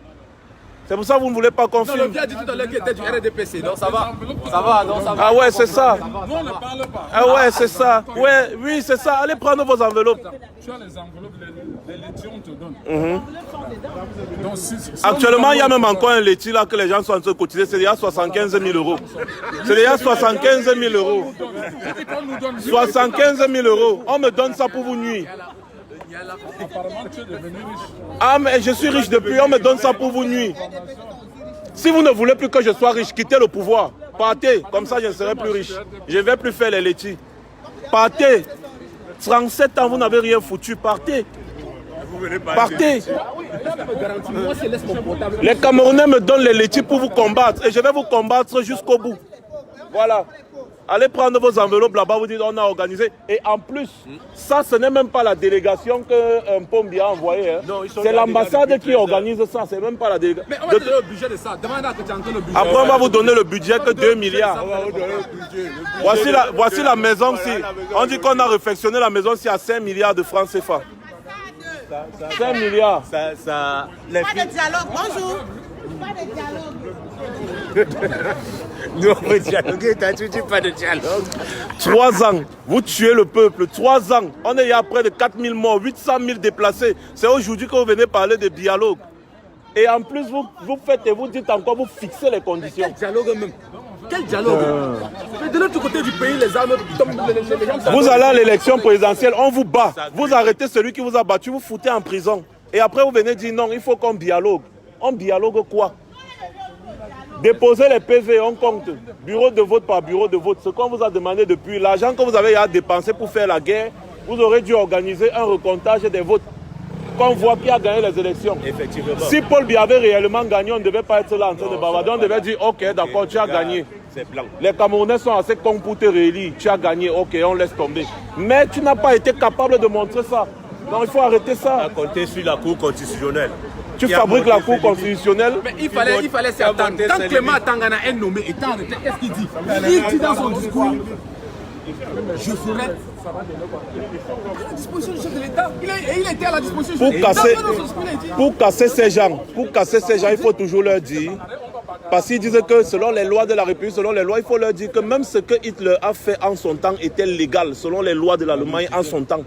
C'est pour ça que vous ne voulez pas qu'on filme. Le gars a dit tout à l'heure qu'il était du RDPC, donc ça va. Ça va, non, ça va. Ah ouais, c'est ça. Nous, on ne parle pas. Ah ouais, c'est ça. Ouais, oui, c'est ça. Allez prendre vos enveloppes. Tu as les enveloppes, les laitiers, on te donne. Donc, Actuellement, il y a même encore un laitier là que les gens sont en train de cotiser. C'est déjà 75 000 euros. C'est déjà 75 000 euros. 75 000 euros. On me donne ça pour vous nuire. Apparemment, tu es devenu riche. Ah, mais je suis riche depuis. On me donne ça pour vous nuire. Si vous ne voulez plus que je sois riche, quittez le pouvoir. Partez. Comme ça, je ne serai plus riche. Je ne vais plus faire les laitiers. Partez. 37 ans, vous n'avez rien foutu. Partez. Partez. Les Camerounais me donnent les laitiers pour vous combattre. Et je vais vous combattre jusqu'au bout. Voilà. Allez prendre vos enveloppes là-bas, vous dites on a organisé. Et en plus, ça ce n'est même pas la délégation que Pombi a envoyée. Hein. C'est l'ambassade qui organise ça, c'est même pas la délégation. Mais on va donner le budget de ça. Demandez à que tu entends le budget. Après on va vous donner le budget que 2 milliards. Voici la maison ci. On dit qu'on a réfectionné la maison ci à 5 milliards de francs CFA. 5 milliards. Pas de dialogue, bonjour. Pas de dialogue. Nous, on veut dialoguer, tu dis pas de dialogue. 3 ans, vous tuez le peuple, 3 ans. On est il y a près de 4000 morts, 800 000 déplacés. C'est aujourd'hui que vous venez parler de dialogue. Et en plus, vous faites et vous dites encore, vous fixez les conditions. Quel dialogue même? Quel dialogue? Mais de l'autre côté du pays, les armes tombent, les gens... Vous allez à l'élection présidentielle, on vous bat. Vous arrêtez celui qui vous a battu, vous foutez en prison. Et après, vous venez dire non, il faut qu'on dialogue. On dialogue quoi? Déposez les PV, on compte. Bureau de vote par bureau de vote. Ce qu'on vous a demandé depuis, l'argent que vous avez à dépenser pour faire la guerre, vous aurez dû organiser un recomptage des votes. Qu'on voit qui a gagné les élections. Effectivement. Si Paul Biya avait réellement gagné, on ne devait pas être là en train de bavarder. On devait dire, ok, d'accord, tu as gagné. Les Camerounais sont assez cons pour te réélire. Tu as gagné, ok, on laisse tomber. Mais tu n'as pas été capable de montrer ça. Donc il faut arrêter ça. À compter sur la Cour constitutionnelle. Tu fabriques la Cour constitutionnelle. Mais il fallait s'y attendre. Quand Clément Tangana est nommé et est arrêté, qu'est-ce qu'il dit? Il dit dans son discours, je serai à la disposition du chef de l'État. Il était à la disposition du chef de l'État. Pour casser ces gens, il faut toujours leur dire, parce qu'ils disent que selon les lois de la République, selon les lois, il faut leur dire que même ce que Hitler a fait en son temps était légal, selon les lois de l'Allemagne en son temps.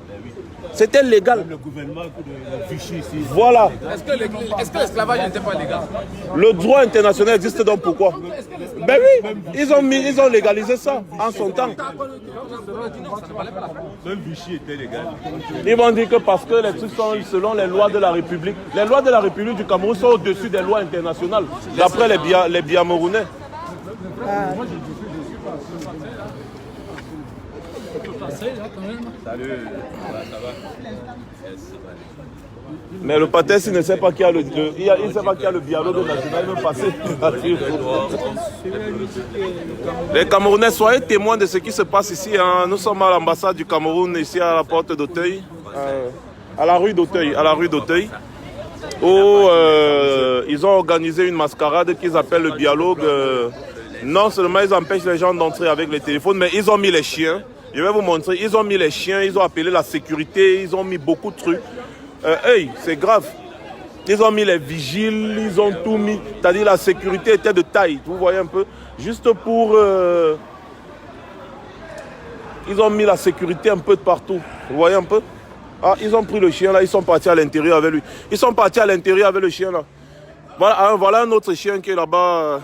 C'était légal. Le gouvernement de Vichy ici. Voilà. Est-ce que l'esclavage n'était pas légal? Le droit international existe donc pourquoi? Ben oui, ils ont légalisé ça en son temps. Même Vichy était légal. Ils vont dire que parce que les trucs sont selon les lois de la République. Les lois de la République du Cameroun sont au-dessus des lois internationales, d'après les Biamourunais. Salut, ça va? Mais le Pates, il ne sait pas qu'il y a il sait pas qu'il y a le dialogue national, il veut passer. Les Camerounais, soyez témoins de ce qui se passe ici. Hein. Nous sommes à l'ambassade du Cameroun, ici à la porte d'Auteuil, à la rue d'Auteuil, où ils ont organisé une mascarade qu'ils appellent le dialogue. Non seulement ils empêchent les gens d'entrer avec les téléphones, mais ils ont mis les chiens. Je vais vous montrer, ils ont mis les chiens, ils ont appelé la sécurité, ils ont mis beaucoup de trucs. Hey, c'est grave. Ils ont mis les vigiles, ils ont tout mis. C'est-à-dire la sécurité était de taille, vous voyez un peu. Juste pour... ils ont mis la sécurité un peu de partout, vous voyez un peu. Ah, ils ont pris le chien là, ils sont partis à l'intérieur avec lui. Ils sont partis à l'intérieur avec le chien là. Voilà un autre chien qui est là-bas.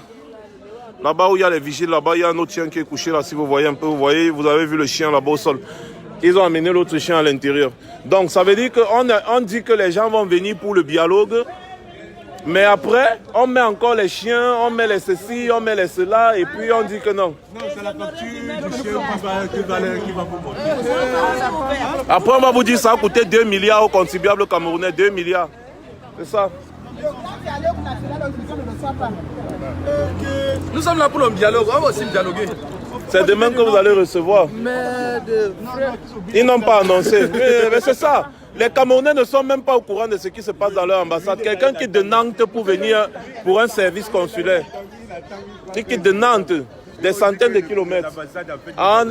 Là-bas où il y a les vigiles, là-bas, il y a un autre chien qui est couché là, si vous voyez un peu, vous avez vu le chien là-bas au sol. Ils ont amené l'autre chien à l'intérieur. Donc ça veut dire qu'on dit que les gens vont venir pour le dialogue, mais après, on met encore les chiens, on met les ceci, on met les cela, et puis on dit que non. Non, c'est la facture du chien qui va vous montrer. Après, on va vous dire que ça a coûté 2 milliards aux contribuables camerounais, 2 milliards. C'est ça. Nous sommes là pour le dialogue, on va aussi dialoguer. C'est demain que vous allez recevoir. Ils n'ont pas annoncé. Mais c'est ça. Les Camerounais ne sont même pas au courant de ce qui se passe dans leur ambassade. Quelqu'un qui est de Nantes pour venir pour un service consulaire. Il quitte de Nantes, des centaines de kilomètres.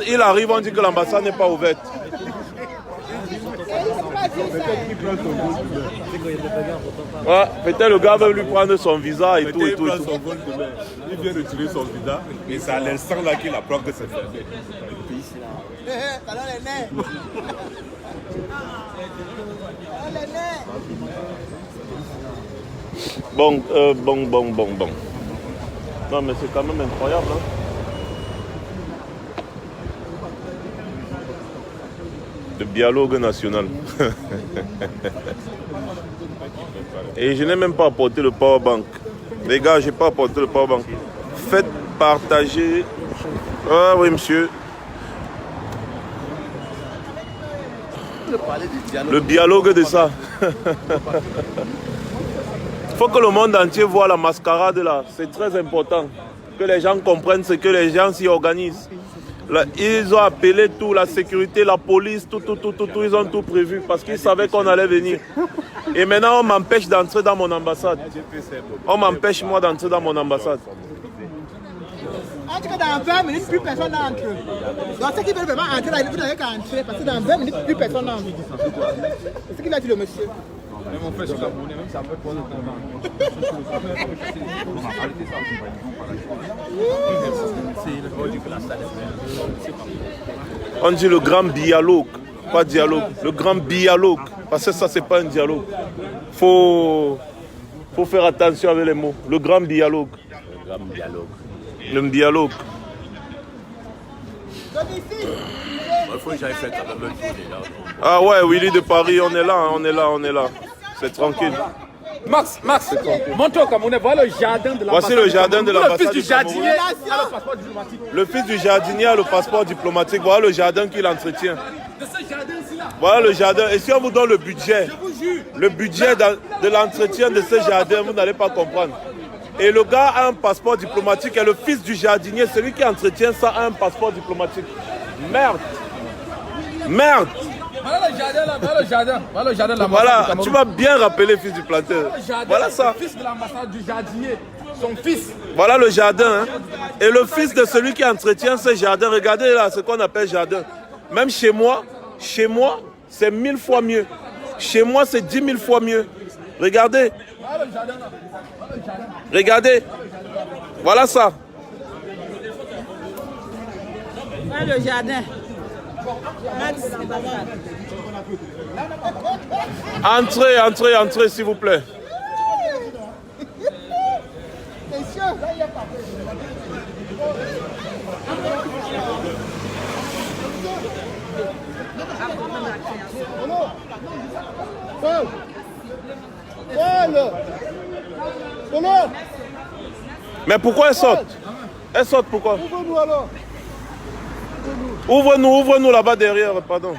Il arrive, on dit que l'ambassade n'est pas ouverte. Ouais, peut-être le gars veut lui prendre son visa et tout. Il vient retirer son visa, mais c'est à l'instant là qu'il apprend que c'est fermé. Bon. Non mais c'est quand même incroyable. Hein? Le dialogue national. Et je n'ai même pas apporté le powerbank. Les gars, je n'ai pas apporté le powerbank. Faites partager. Ah oui, monsieur. Le dialogue de ça. Il faut que le monde entier voit la mascarade là. C'est très important. Que les gens comprennent ce que les gens s'y organisent. Là, ils ont appelé tout, la sécurité, la police, tout, ils ont tout prévu parce qu'ils savaient qu'on allait venir. Et maintenant, on m'empêche d'entrer dans mon ambassade. On m'empêche, moi, d'entrer dans mon ambassade. En tout cas, dans 20 minutes, plus personne n'entre. Donc, ceux qui veulent vraiment entrer, vous n'avez qu'à entrer parce que dans 20 minutes, plus personne n'entre. C'est ce qu'il a dit le monsieur. Même on fait ce Camerounais, même ça peut pas le On dit le grand dialogue, pas dialogue, le grand dialogue, parce que ça c'est pas un dialogue. Faut faire attention avec les mots. Le grand dialogue. Le grand dialogue. Le dialogue. Il faut que j'aille faire quand même un tour déjà. Ah ouais, Willy de Paris, on est là, hein, on est là, on est là. C'est tranquille. Max, montre au Camerounais, voilà le jardin de l'ambassade. Voici le jardin de l'ambassade. Le fils du jardinier Cameroun. a le passeport diplomatique. Le fils du jardinier a le passeport diplomatique. Voilà le jardin qu'il entretient. De ce jardin-ci là. Voilà le jardin. Et si on vous donne le budget, Je vous jure. le budget de l'entretien de ce jardin, vous n'allez pas comprendre. Et le gars a un passeport diplomatique et le fils du jardinier, celui qui entretient ça, a un passeport diplomatique. Merde. Merde. Voilà le jardin là, voilà le jardin. Voilà le jardin de l'ambassade. Voilà, tu vas bien rappeler fils du planteur. Voilà ça. Le fils de l'ambassade du jardinier, son fils. Voilà le jardin. Hein. Et le fils de celui qui entretient ce jardin, regardez là ce qu'on appelle jardin. Même chez moi, c'est 1000 fois mieux. Chez moi, c'est 10 000 fois mieux. Regardez. Voilà le jardin là. Voilà le jardin. Regardez. Voilà ça. Voilà le jardin. Max, Entrez, entrez, entrez, s'il vous plaît. Mais pourquoi elle saute? Elle saute pourquoi? Ouvre-nous alors. Ouvre-nous là-bas derrière, pardon.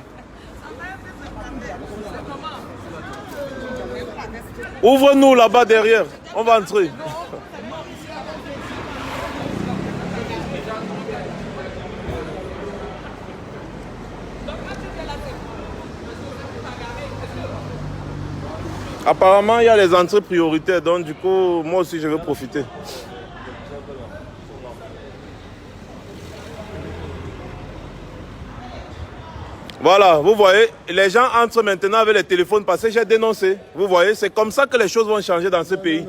Ouvre-nous là-bas derrière, on va entrer. Apparemment, il y a les entrées prioritaires, donc du coup, moi aussi, je vais profiter. Voilà, vous voyez, les gens entrent maintenant avec les téléphones parce que j'ai dénoncé. Vous voyez, c'est comme ça que les choses vont changer dans ce pays.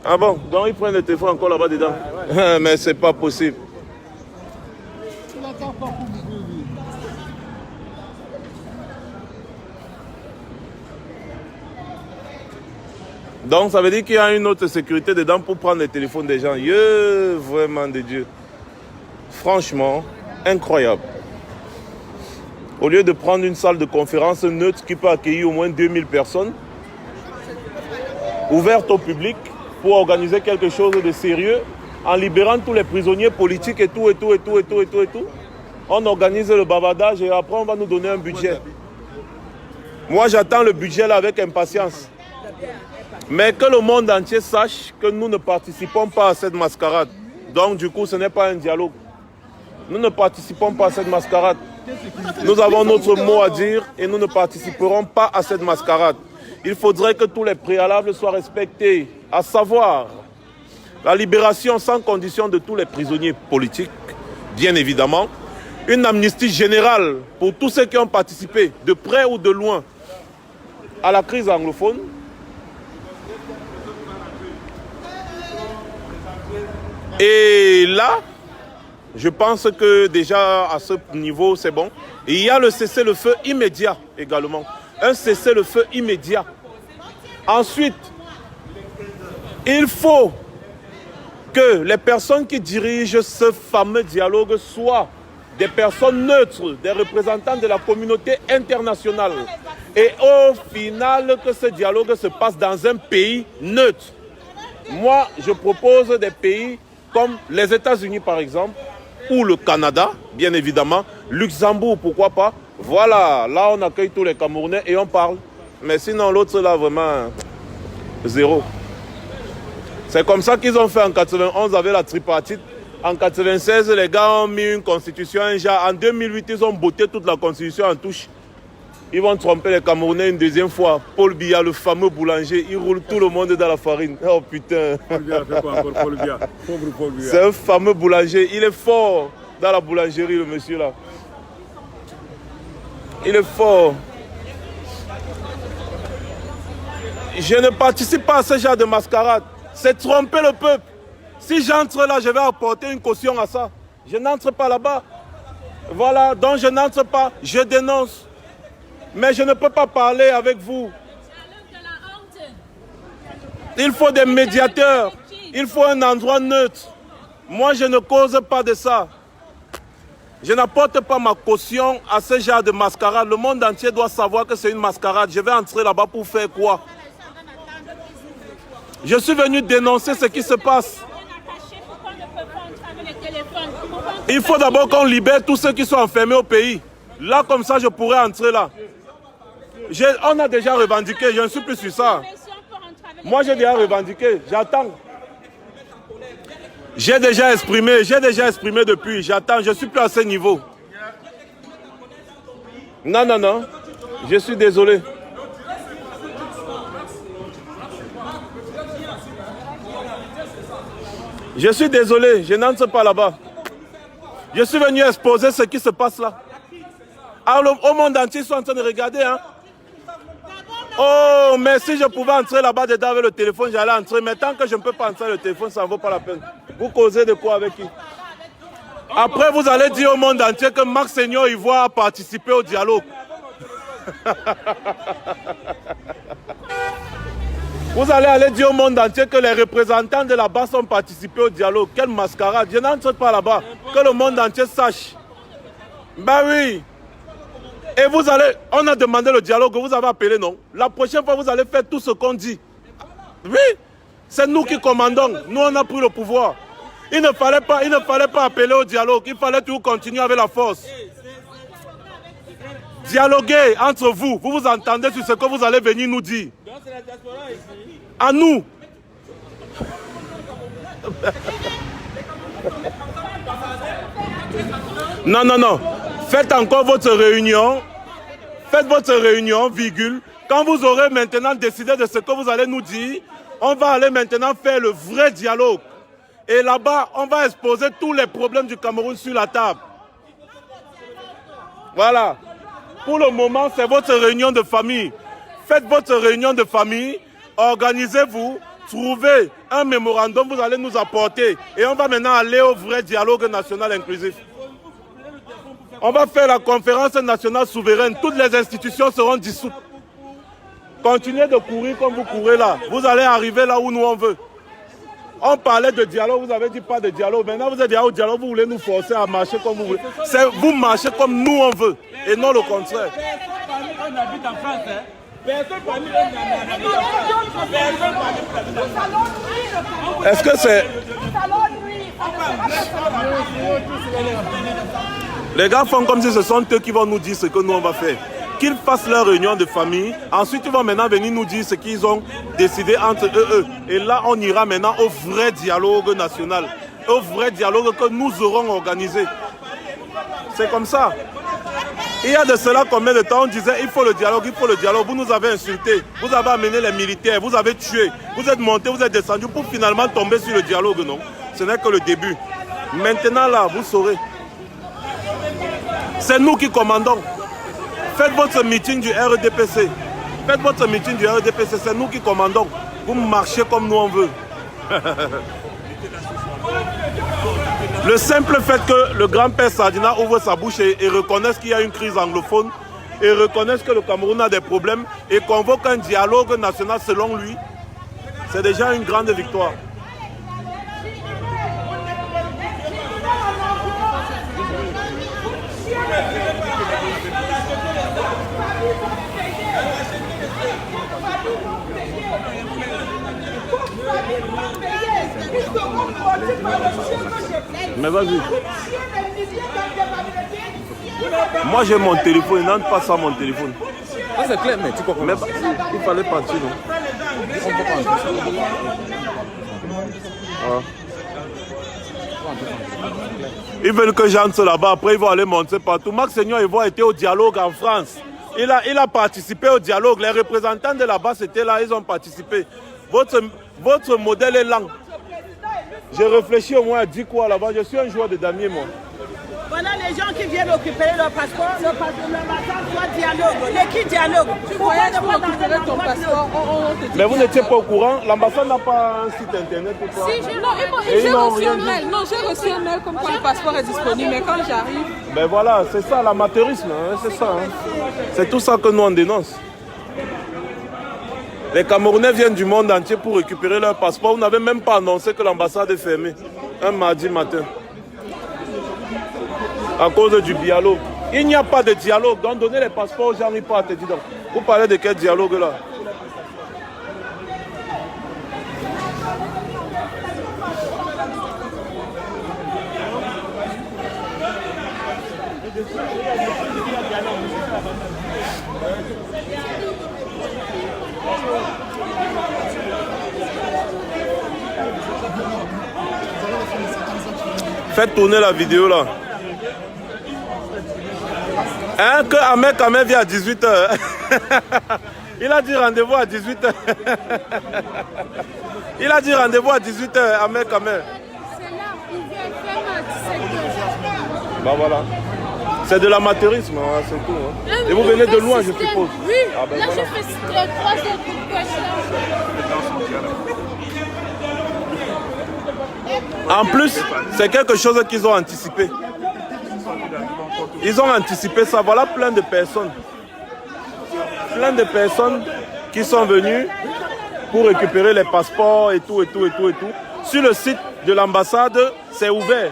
Ah bon, donc ils prennent le téléphone encore là-bas dedans. Mais c'est pas possible. Donc ça veut dire qu'il y a une autre sécurité dedans pour prendre les téléphones des gens. Vraiment de Dieu. Franchement, incroyable. Au lieu de prendre une salle de conférence neutre qui peut accueillir au moins 2000 personnes, ouverte au public, pour organiser quelque chose de sérieux, en libérant tous les prisonniers politiques et tout. On organise le bavardage et après on va nous donner un budget. Moi j'attends le budget là avec impatience. Mais que le monde entier sache que nous ne participons pas à cette mascarade. Donc du coup ce n'est pas un dialogue. Nous ne participons pas à cette mascarade. Nous avons notre mot à dire et nous ne participerons pas à cette mascarade. Il faudrait que tous les préalables soient respectés, à savoir la libération sans condition de tous les prisonniers politiques, bien évidemment, une amnistie générale pour tous ceux qui ont participé, de près ou de loin, à la crise anglophone, et là, je pense que déjà à ce niveau, c'est bon. Et il y a le cessez-le-feu immédiat également. Un cessez-le-feu immédiat. Ensuite, il faut que les personnes qui dirigent ce fameux dialogue soient des personnes neutres, des représentants de la communauté internationale. Et au final, que ce dialogue se passe dans un pays neutre. Moi, je propose des pays comme les États-Unis, par exemple, ou le Canada, bien évidemment, Luxembourg, pourquoi pas. Voilà, là on accueille tous les Camerounais et on parle. Mais sinon l'autre là, vraiment, zéro. C'est comme ça qu'ils ont fait en 91 avec la tripartite. En 96, les gars ont mis une constitution, un genre. En 2008, ils ont botté toute la constitution en touche. Ils vont tromper les Camerounais une deuxième fois. Paul Biya, le fameux boulanger, il roule tout le monde dans la farine. Oh putain. Paul Biya fait quoi encore, Paul Biya? Pauvre Paul Biya. C'est un fameux boulanger. Il est fort dans la boulangerie, le monsieur là. Il est fort. Je ne participe pas à ce genre de mascarade. C'est tromper le peuple. Si j'entre là, je vais apporter une caution à ça. Je n'entre pas là-bas. Voilà, donc je n'entre pas, je dénonce. Mais je ne peux pas parler avec vous. Il faut des médiateurs. Il faut un endroit neutre. Moi, je ne cause pas de ça. Je n'apporte pas ma caution à ce genre de mascarade. Le monde entier doit savoir que c'est une mascarade. Je vais entrer là-bas pour faire quoi? Je suis venu dénoncer ce qui se passe. Il faut d'abord qu'on libère tous ceux qui sont enfermés au pays. Là, comme ça, je pourrais entrer là. On a déjà revendiqué, je ne suis plus sur ça. Moi, j'ai déjà revendiqué, j'attends. J'ai déjà exprimé depuis, j'attends, je ne suis plus à ce niveau. Non, non, non, je suis désolé. Je suis désolé, je n'entre pas là-bas. Je suis venu exposer ce qui se passe là. Alors, au monde entier, ils sont en train de regarder. Hein? Oh, mais si je pouvais entrer là-bas dedans avec le téléphone, j'allais entrer. Mais tant que je ne peux pas entrer le téléphone, ça ne vaut pas la peine. Vous causez de quoi avec qui? Après, vous allez dire au monde entier que Marc Seigneur Ivoire a participé au dialogue. Vous allez aller dire au monde entier que les représentants de là-bas ont participé au dialogue. Quelle mascarade. Je n'entre pas là-bas. Que le monde entier sache. Ben oui. Et vous allez... On a demandé le dialogue, vous avez appelé, non? La prochaine fois, vous allez faire tout ce qu'on dit. Oui. C'est nous qui commandons. Nous, on a pris le pouvoir. Il ne fallait pas appeler au dialogue. Il fallait toujours continuer avec la force. Dialoguez entre vous. Vous vous entendez sur ce que vous allez venir nous dire. À nous. Non, non, non. Faites encore votre réunion. Faites votre réunion, virgule. Quand vous aurez maintenant décidé de ce que vous allez nous dire, on va aller maintenant faire le vrai dialogue. Et là-bas, on va exposer tous les problèmes du Cameroun sur la table. Voilà. Pour le moment, c'est votre réunion de famille. Faites votre réunion de famille, organisez-vous, trouvez un mémorandum, vous allez nous apporter. Et on va maintenant aller au vrai dialogue national inclusif. On va faire la conférence nationale souveraine. Toutes les institutions seront dissoutes. Continuez de courir comme vous courez là. Vous allez arriver là où nous on veut. On parlait de dialogue, vous avez dit pas de dialogue. Maintenant vous êtes déjà au dialogue, vous voulez nous forcer à marcher comme vous voulez. C'est vous marchez comme nous on veut. Et non le contraire. Est-ce que c'est... Les gars font comme si ce sont eux qui vont nous dire ce que nous on va faire. Qu'ils fassent leur réunion de famille. Ensuite, ils vont maintenant venir nous dire ce qu'ils ont décidé entre eux. Et là, on ira maintenant au vrai dialogue national. Au vrai dialogue que nous aurons organisé. C'est comme ça. Il y a de cela combien de temps on disait il faut le dialogue, il faut le dialogue. Vous nous avez insultés, vous avez amené les militaires, vous avez tué, vous êtes montés, vous êtes descendus pour finalement tomber sur le dialogue, non? Ce n'est que le début. Maintenant là, vous saurez. C'est nous qui commandons. Faites votre meeting du RDPC. Faites votre meeting du RDPC, c'est nous qui commandons. Vous marchez comme nous on veut. Le simple fait que le grand-père Sardina ouvre sa bouche et reconnaisse qu'il y a une crise anglophone et reconnaisse que le Cameroun a des problèmes et convoque un dialogue national selon lui, c'est déjà une grande victoire. Mais vas-y. Moi j'ai mon téléphone, il n'entre pas sans mon téléphone. Ah, c'est clair, mais tu comprends. Mais il fallait partir, non? Ah. Ils veulent que j'entre là-bas, après ils vont aller monter partout. Marc Seigneur Ivoire était au dialogue en France. Il a participé au dialogue. Les représentants de là-bas étaient là, ils ont participé. Votre modèle est lent. J'ai réfléchi au moins à 10 quoi là-bas. Je suis un joueur de damier, moi. Voilà les gens qui viennent récupérer leur passeport, l'ambassade soit dialogue. Mais qui dialogue? Tu voyages pour récupérer ton passeport. Mais vous n'étiez pas au courant? L'ambassade n'a pas un site internet ou quoi? Si, j'ai reçu un mail. Non, j'ai reçu un mail comme quoi le passeport est disponible. Mais quand j'arrive... Ben voilà, c'est ça l'amateurisme, hein, c'est ça. Hein. C'est tout ça que nous on dénonce. Les Camerounais viennent du monde entier pour récupérer leur passeport. Vous n'avez même pas annoncé que l'ambassade est fermée un mardi matin. À cause du dialogue. Il n'y a pas de dialogue. Donc donner les passeports aux gens, ils pas te dire. Vous parlez de quel dialogue là? Faites tourner la vidéo là. Hein, que Ahmed Kamel vient à 18h. Il a dit rendez-vous à 18h. Il a dit rendez-vous à 18h, Ahmed Kamel. C'est là, il vient faire à 17h. Bah voilà. C'est de l'amateurisme, hein, c'est tout. Hein. Et vous venez de loin, je suppose. Oui, ah ben là voilà. je fais 3 heures de pêche. En plus, c'est quelque chose qu'ils ont anticipé. Ils ont anticipé ça. Voilà plein de personnes. Plein de personnes qui sont venues pour récupérer les passeports et tout. Sur le site de l'ambassade, c'est ouvert.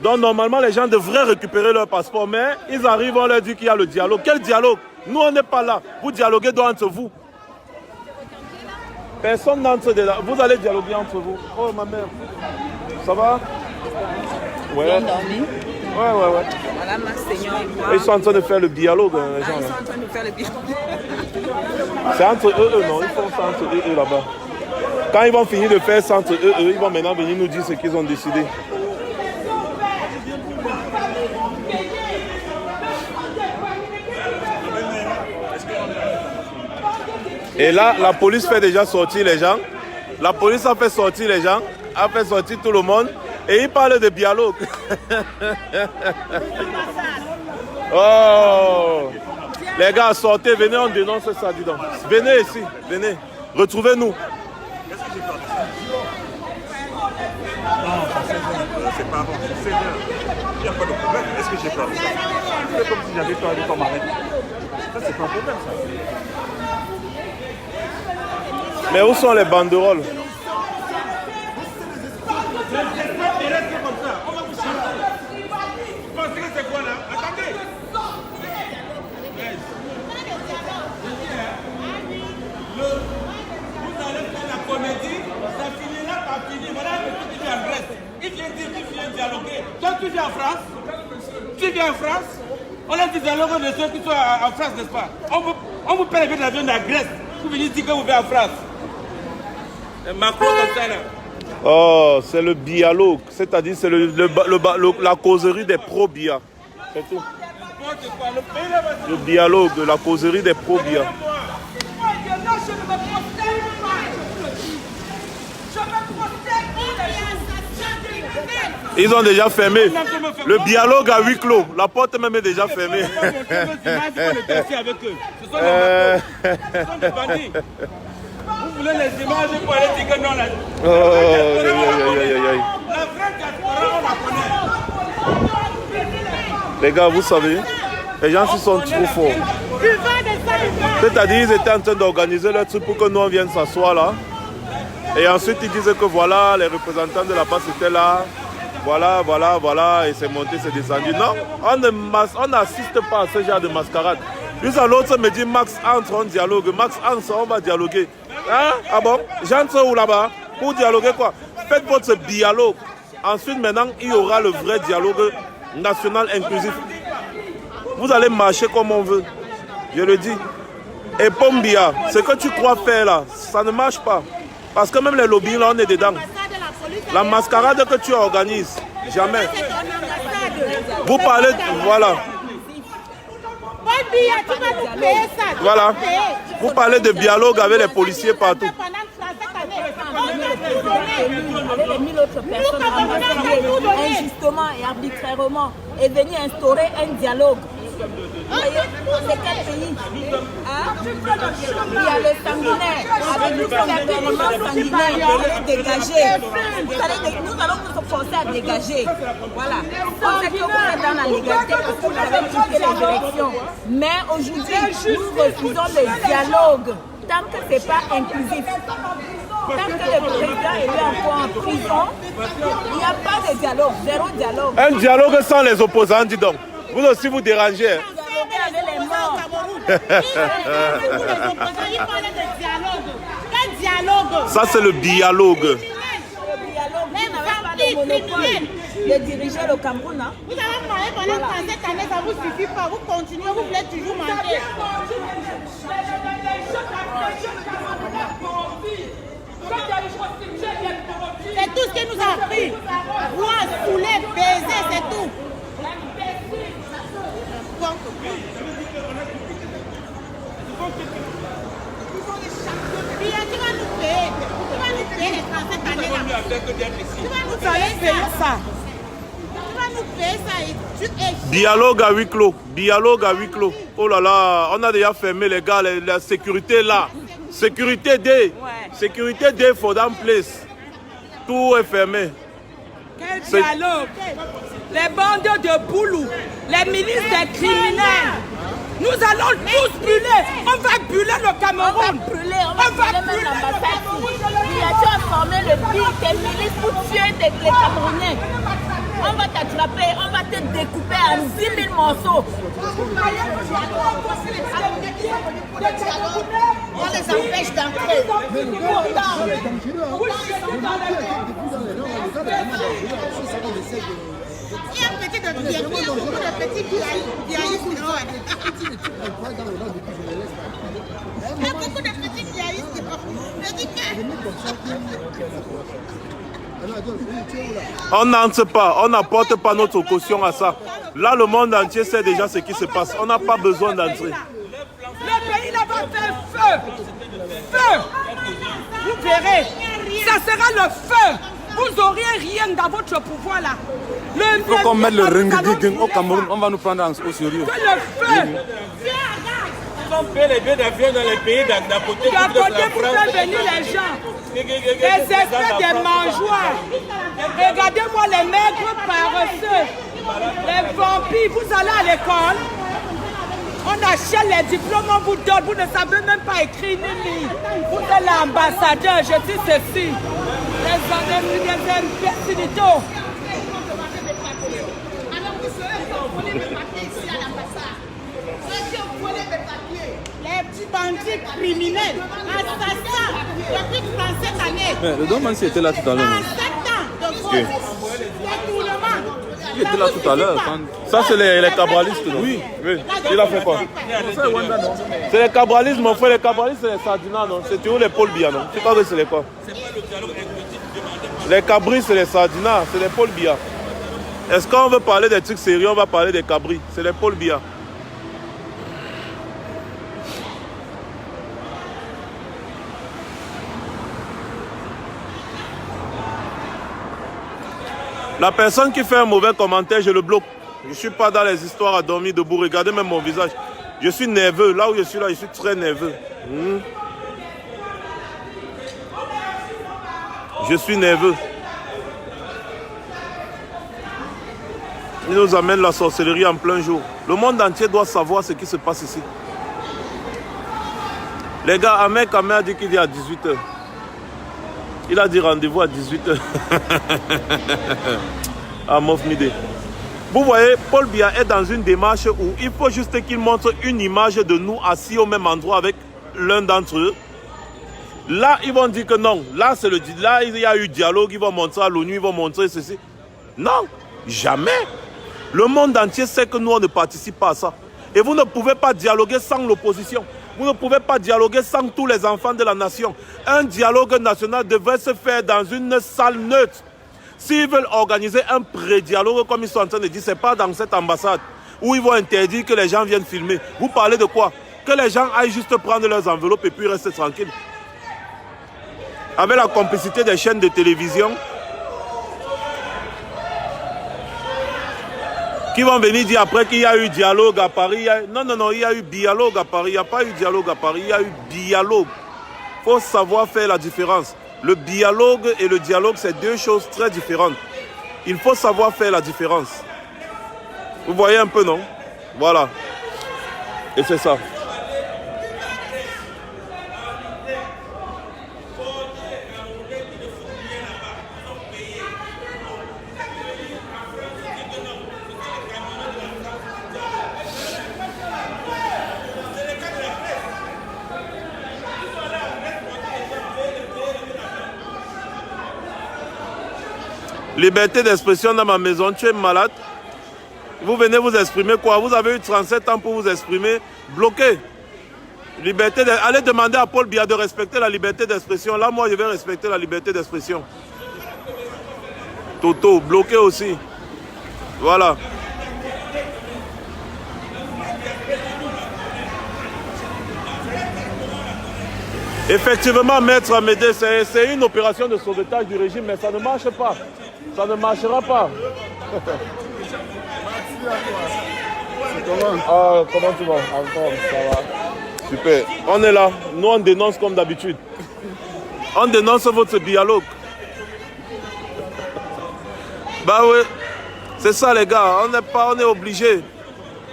Donc normalement, les gens devraient récupérer leur passeport. Mais ils arrivent, on leur dit qu'il y a le dialogue. Quel dialogue? Nous, on n'est pas là. Vous dialoguez entre vous. Personne n'entre dedans. Vous allez dialoguer entre vous. Oh, ma mère. Ça va? Ouais. Bien dormi. Ouais. Voilà, ma seigneur et moi. Ils sont en train de faire le dialogue, les gens. Ils sont en train de faire le dialogue. C'est entre eux, non. Ils font ça entre eux là-bas. Quand ils vont finir de faire ça entre eux, ils vont maintenant venir nous dire ce qu'ils ont décidé. Et là, la police fait déjà sortir les gens. La police a fait sortir les gens, a fait sortir tout le monde. Et il parle de dialogue. Oh! Les gars, sortez, venez, on dénonce ça, dis donc. Venez ici, venez. Retrouvez-nous. C'est pas bon, c'est bien. Il n'y a pas de problème. Est-ce que j'ai peur de ça? C'est comme si j'avais peur de ton mari. Ça, c'est pas un problème, ça. Mais où sont les banderoles? Toi, tu viens en France? Tu viens en France? On a dit dialogue de ceux qui sont en France, n'est-ce pas? On vous paie les billets d'avion de la Grèce pour venir dire que vous venez en France. Macron comme ça là. Oh, c'est le dialogue, c'est-à-dire c'est la causerie des pro-BIA. C'est tout. Le dialogue, la causerie des pro-BIA. Ils ont déjà fermé. Le dialogue à huis clos. La porte même est déjà fermée. Vous voulez les images pour aller dire que non, la vraie diaspora, on la connaît. Les gars, vous savez, les gens se sont trop forts. C'est-à-dire, ils étaient en train d'organiser leur truc pour que nous on vienne s'asseoir là. Et ensuite, ils disaient que voilà, les représentants de la base étaient là. Voilà, et c'est monté, c'est descendu. Non, on n'assiste pas à ce genre de mascarade. Puis l'autre me dit, Max, entre, on dialogue. Max, entre, on va dialoguer. Hein? Ah bon? J'entre où là-bas? Pour dialoguer quoi? Faites votre dialogue. Ensuite, maintenant, il y aura le vrai dialogue national inclusif. Vous allez marcher comme on veut. Je le dis. Et Pombia, ce que tu crois faire là, ça ne marche pas. Parce que même les lobbies, là, on est dedans. La mascarade que tu organises, jamais. Vous parlez, voilà. Voilà. Vous parlez de dialogue avec les policiers partout. élu avec les 1000 autres personnes embauchées injustement et arbitrairement est venu instaurer un dialogue. Vous voyez, c'est quel pays hein? Il y a le sanguinaire, avec nous sommes tellement sanguinaires, vous allez dégager. Nous allons nous forcer à dégager. Voilà. On sait que vous êtes dans la légalité parce que vous avez quitté les élections. Mais aujourd'hui, nous refusons le dialogue tant que ce n'est pas inclusif. Tant que le président est encore en prison, il n'y a pas de dialogue, zéro dialogue. Un dialogue sans les opposants, dis donc. Vous aussi vous dérangez. Hein? Ça c'est le dialogue. De diriger le Cameroun. Hein? Vous avez parlé pendant 37 années, ça ne vous suffit pas. Vous continuez, vous voulez toujours mentir. C'est tout ce qui nous a appris. Voir, fouler, baiser, c'est tout. Tu vas nous payer. Tu vas nous payer les 37 années. Tu vas nous payer ça. Tu vas nous payer ça. Dialogue à huis clos. Dialogue à huis clos. Oh là là, on a déjà fermé les gars, la sécurité là. Sécurité D. Sécurité D for that place. Tout est fermé. Quel dialogue? Les bandes de Boulou, les milices des criminels. Nous allons tous brûler. On va brûler le Cameroun. On va brûler l'ambassade. Il a formé le pire des milices pour tuer les Camerounais. On va t'attraper, on va te découper en 10 000 morceaux. On les empêche d'entrer. Il y a un petit de beaucoup de petits piaillistes. Il y a beaucoup de petits piaillistes. On n'entre pas, on n'apporte pas notre caution à ça. Là, le monde entier sait déjà ce qui se passe. On n'a pas besoin d'entrer. Le pays là va faire feu. Feu. Vous verrez. Ça sera le feu. Vous n'aurez rien dans votre pouvoir là. Il faut qu'on mette le ring au Cameroun. On va nous prendre au sérieux. Que le feu. On paie les billets d'avion dans les pays d'à côté. D'à côté pour faire venir les gens. Les espèces de mangeoires. Regardez-moi les maigres paresseux. Les vampires. Vous allez à l'école. On achète les diplômes, on vous donne. Vous ne savez même pas écrire ni lire. Vous êtes l'ambassadeur. Je dis ceci. Les imbécilités. Les petits bandits criminels, assassins, depuis 37 années. Mais le domaine était là tout à l'heure. 37 ans de cause. Il était là tout à l'heure. Ça, c'est les cabralistes. Oui. Il a fait quoi? C'est les cabralistes, mon frère. Les cabralistes, c'est les sardinats, non? C'est toujours les Paul Biya, non? C'est quoi que c'est les quoi? Les cabris, c'est les sardinats, c'est les Paul Biya. Est-ce qu'on veut parler des trucs sérieux? On va parler des cabris. C'est les Paul Biya. La personne qui fait un mauvais commentaire, je le bloque. Je ne suis pas dans les histoires à dormir debout. Regardez même mon visage. Je suis nerveux. Là où je suis là, je suis très nerveux. Je suis nerveux. Il nous amène la sorcellerie en plein jour. Le monde entier doit savoir ce qui se passe ici. Les gars, Ahmed Kamé a dit qu'il est à 18h. Il a dit rendez-vous à 18h. À Mofmide. Vous voyez, Paul Biya est dans une démarche où il faut juste qu'il montre une image de nous assis au même endroit avec l'un d'entre eux. Là, ils vont dire que non. Là, là, il y a eu dialogue. Ils vont montrer à l'ONU, ils vont montrer ceci. Non, jamais. Le monde entier sait que nous, on ne participe pas à ça. Et vous ne pouvez pas dialoguer sans l'opposition. Vous ne pouvez pas dialoguer sans tous les enfants de la nation. Un dialogue national devrait se faire dans une salle neutre. S'ils veulent organiser un pré-dialogue, comme ils sont en train de dire, ce n'est pas dans cette ambassade où ils vont interdire que les gens viennent filmer. Vous parlez de quoi? Que les gens aillent juste prendre leurs enveloppes et puis rester tranquilles. avec la complicité des chaînes de télévision, qui vont venir dire après qu'il y a eu dialogue à Paris. Non, non, non, il y a eu dialogue à Paris. Il n'y a pas eu dialogue à Paris, il y a eu dialogue. Il faut savoir faire la différence. Le dialogue et le dialogue, c'est deux choses très différentes. Il faut savoir faire la différence. Vous voyez un peu, non? Voilà. Et c'est ça. Liberté d'expression dans ma maison, tu es malade. Vous venez vous exprimer quoi? Vous avez eu 37 ans pour vous exprimer, bloqué. Liberté allez demander à Paul Biya de respecter la liberté d'expression. Là, moi, je vais respecter la liberté d'expression. Toto, bloqué aussi. Voilà. Effectivement, Maître Amédée, c'est une opération de sauvetage du régime, mais ça ne marche pas. Ça ne marchera pas. Comment tu vas? Encore, ça va. Super. On est là. Nous, on dénonce comme d'habitude. On dénonce votre dialogue. Bah oui. C'est ça, les gars. On est obligé.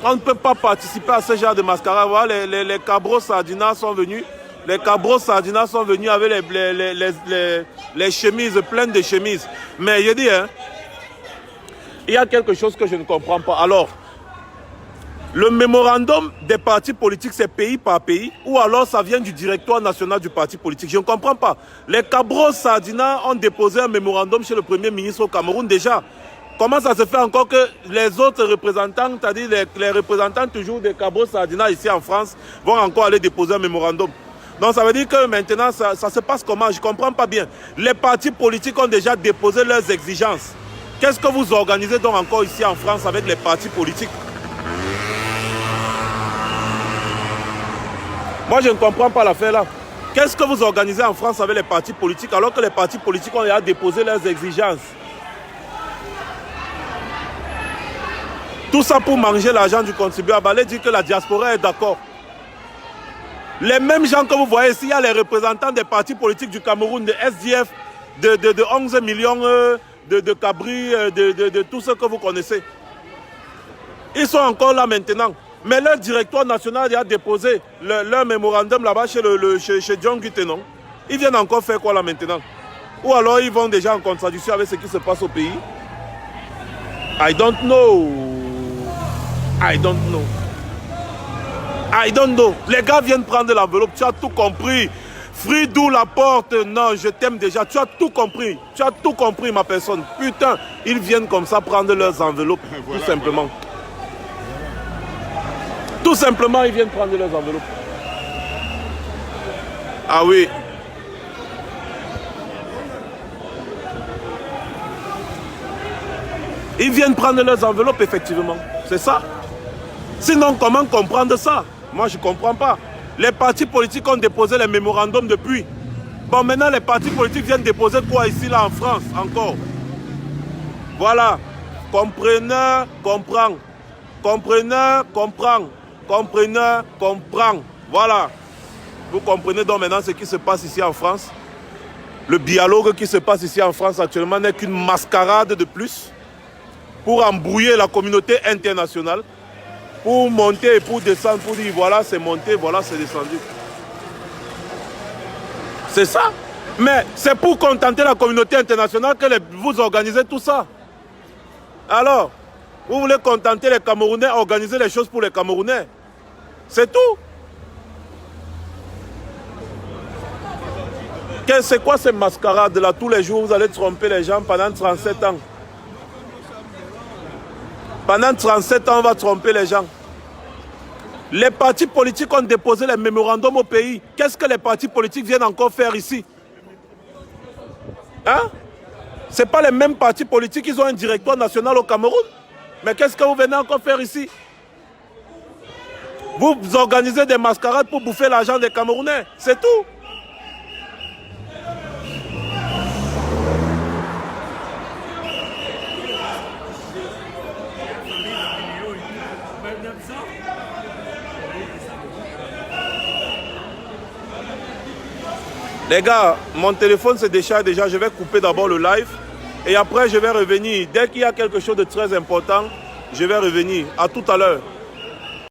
On ne peut pas participer à ce genre de mascarade. Voilà, les cabros sardinas sont venus. Les cabros sardinas sont venus avec les chemises, pleines de chemises. Mais je dis, hein, il y a quelque chose que je ne comprends pas. Alors, le mémorandum des partis politiques, c'est pays par pays, ou alors ça vient du directoire national du parti politique. Je ne comprends pas. Les cabros sardinas ont déposé un mémorandum chez le Premier ministre au Cameroun déjà. Comment ça se fait encore que les autres représentants, c'est-à-dire les représentants toujours des cabros sardinas ici en France, vont encore aller déposer un mémorandum? Donc ça veut dire que maintenant, ça se passe comment? Je ne comprends pas bien. Les partis politiques ont déjà déposé leurs exigences. Qu'est-ce que vous organisez donc encore ici en France avec les partis politiques? Moi, je ne comprends pas l'affaire là. Qu'est-ce que vous organisez en France avec les partis politiques alors que les partis politiques ont déjà déposé leurs exigences? Tout ça pour manger l'argent du contribuable. Allez dire que la diaspora est d'accord. Les mêmes gens que vous voyez ici, il y a les représentants des partis politiques du Cameroun, de SDF, de 11 millions de cabris, de tout ce que vous connaissez. Ils sont encore là maintenant. Mais leur directoire national a déposé leur mémorandum là-bas chez John Gutenon. Ils viennent encore faire quoi là maintenant? Ou alors ils vont déjà en contradiction avec ce qui se passe au pays? I don't know. I don't know. I don't know. Les gars viennent prendre l'enveloppe. Tu as tout compris. Fridou Laporte, non, je t'aime déjà. Tu as tout compris. Tu as tout compris, ma personne. Putain, ils viennent comme ça prendre leurs enveloppes. Voilà. Tout simplement. Tout simplement, ils viennent prendre leurs enveloppes. Ah oui. Ils viennent prendre leurs enveloppes, effectivement. C'est ça. Sinon, comment comprendre ça? Moi, je ne comprends pas. Les partis politiques ont déposé les mémorandums depuis. Bon, maintenant, les partis politiques viennent déposer quoi ici, là, en France, encore? Voilà. Compreneur, comprend. Compreneur, comprend. Compreneur, comprend. Voilà. Vous comprenez donc maintenant ce qui se passe ici en France? Le dialogue qui se passe ici en France actuellement n'est qu'une mascarade de plus pour embrouiller la communauté internationale. Pour monter et pour descendre, pour dire voilà c'est monté, voilà c'est descendu. C'est ça. Mais c'est pour contenter la communauté internationale que vous organisez tout ça. Alors, vous voulez contenter les Camerounais, organiser les choses pour les Camerounais. C'est tout. C'est quoi ces mascarades là? Tous les jours, vous allez tromper les gens pendant 37 ans. Pendant 37 ans, on va tromper les gens. Les partis politiques ont déposé les mémorandums au pays. Qu'est-ce que les partis politiques viennent encore faire ici? Hein? Ce n'est pas les mêmes partis politiques, ils ont un directoire national au Cameroun. Mais qu'est-ce que vous venez encore faire ici? Vous organisez des mascarades pour bouffer l'argent des Camerounais. C'est tout. Les gars, mon téléphone se décharge déjà. Je vais couper d'abord le live. Et après, je vais revenir. Dès qu'il y a quelque chose de très important, je vais revenir. À tout à l'heure.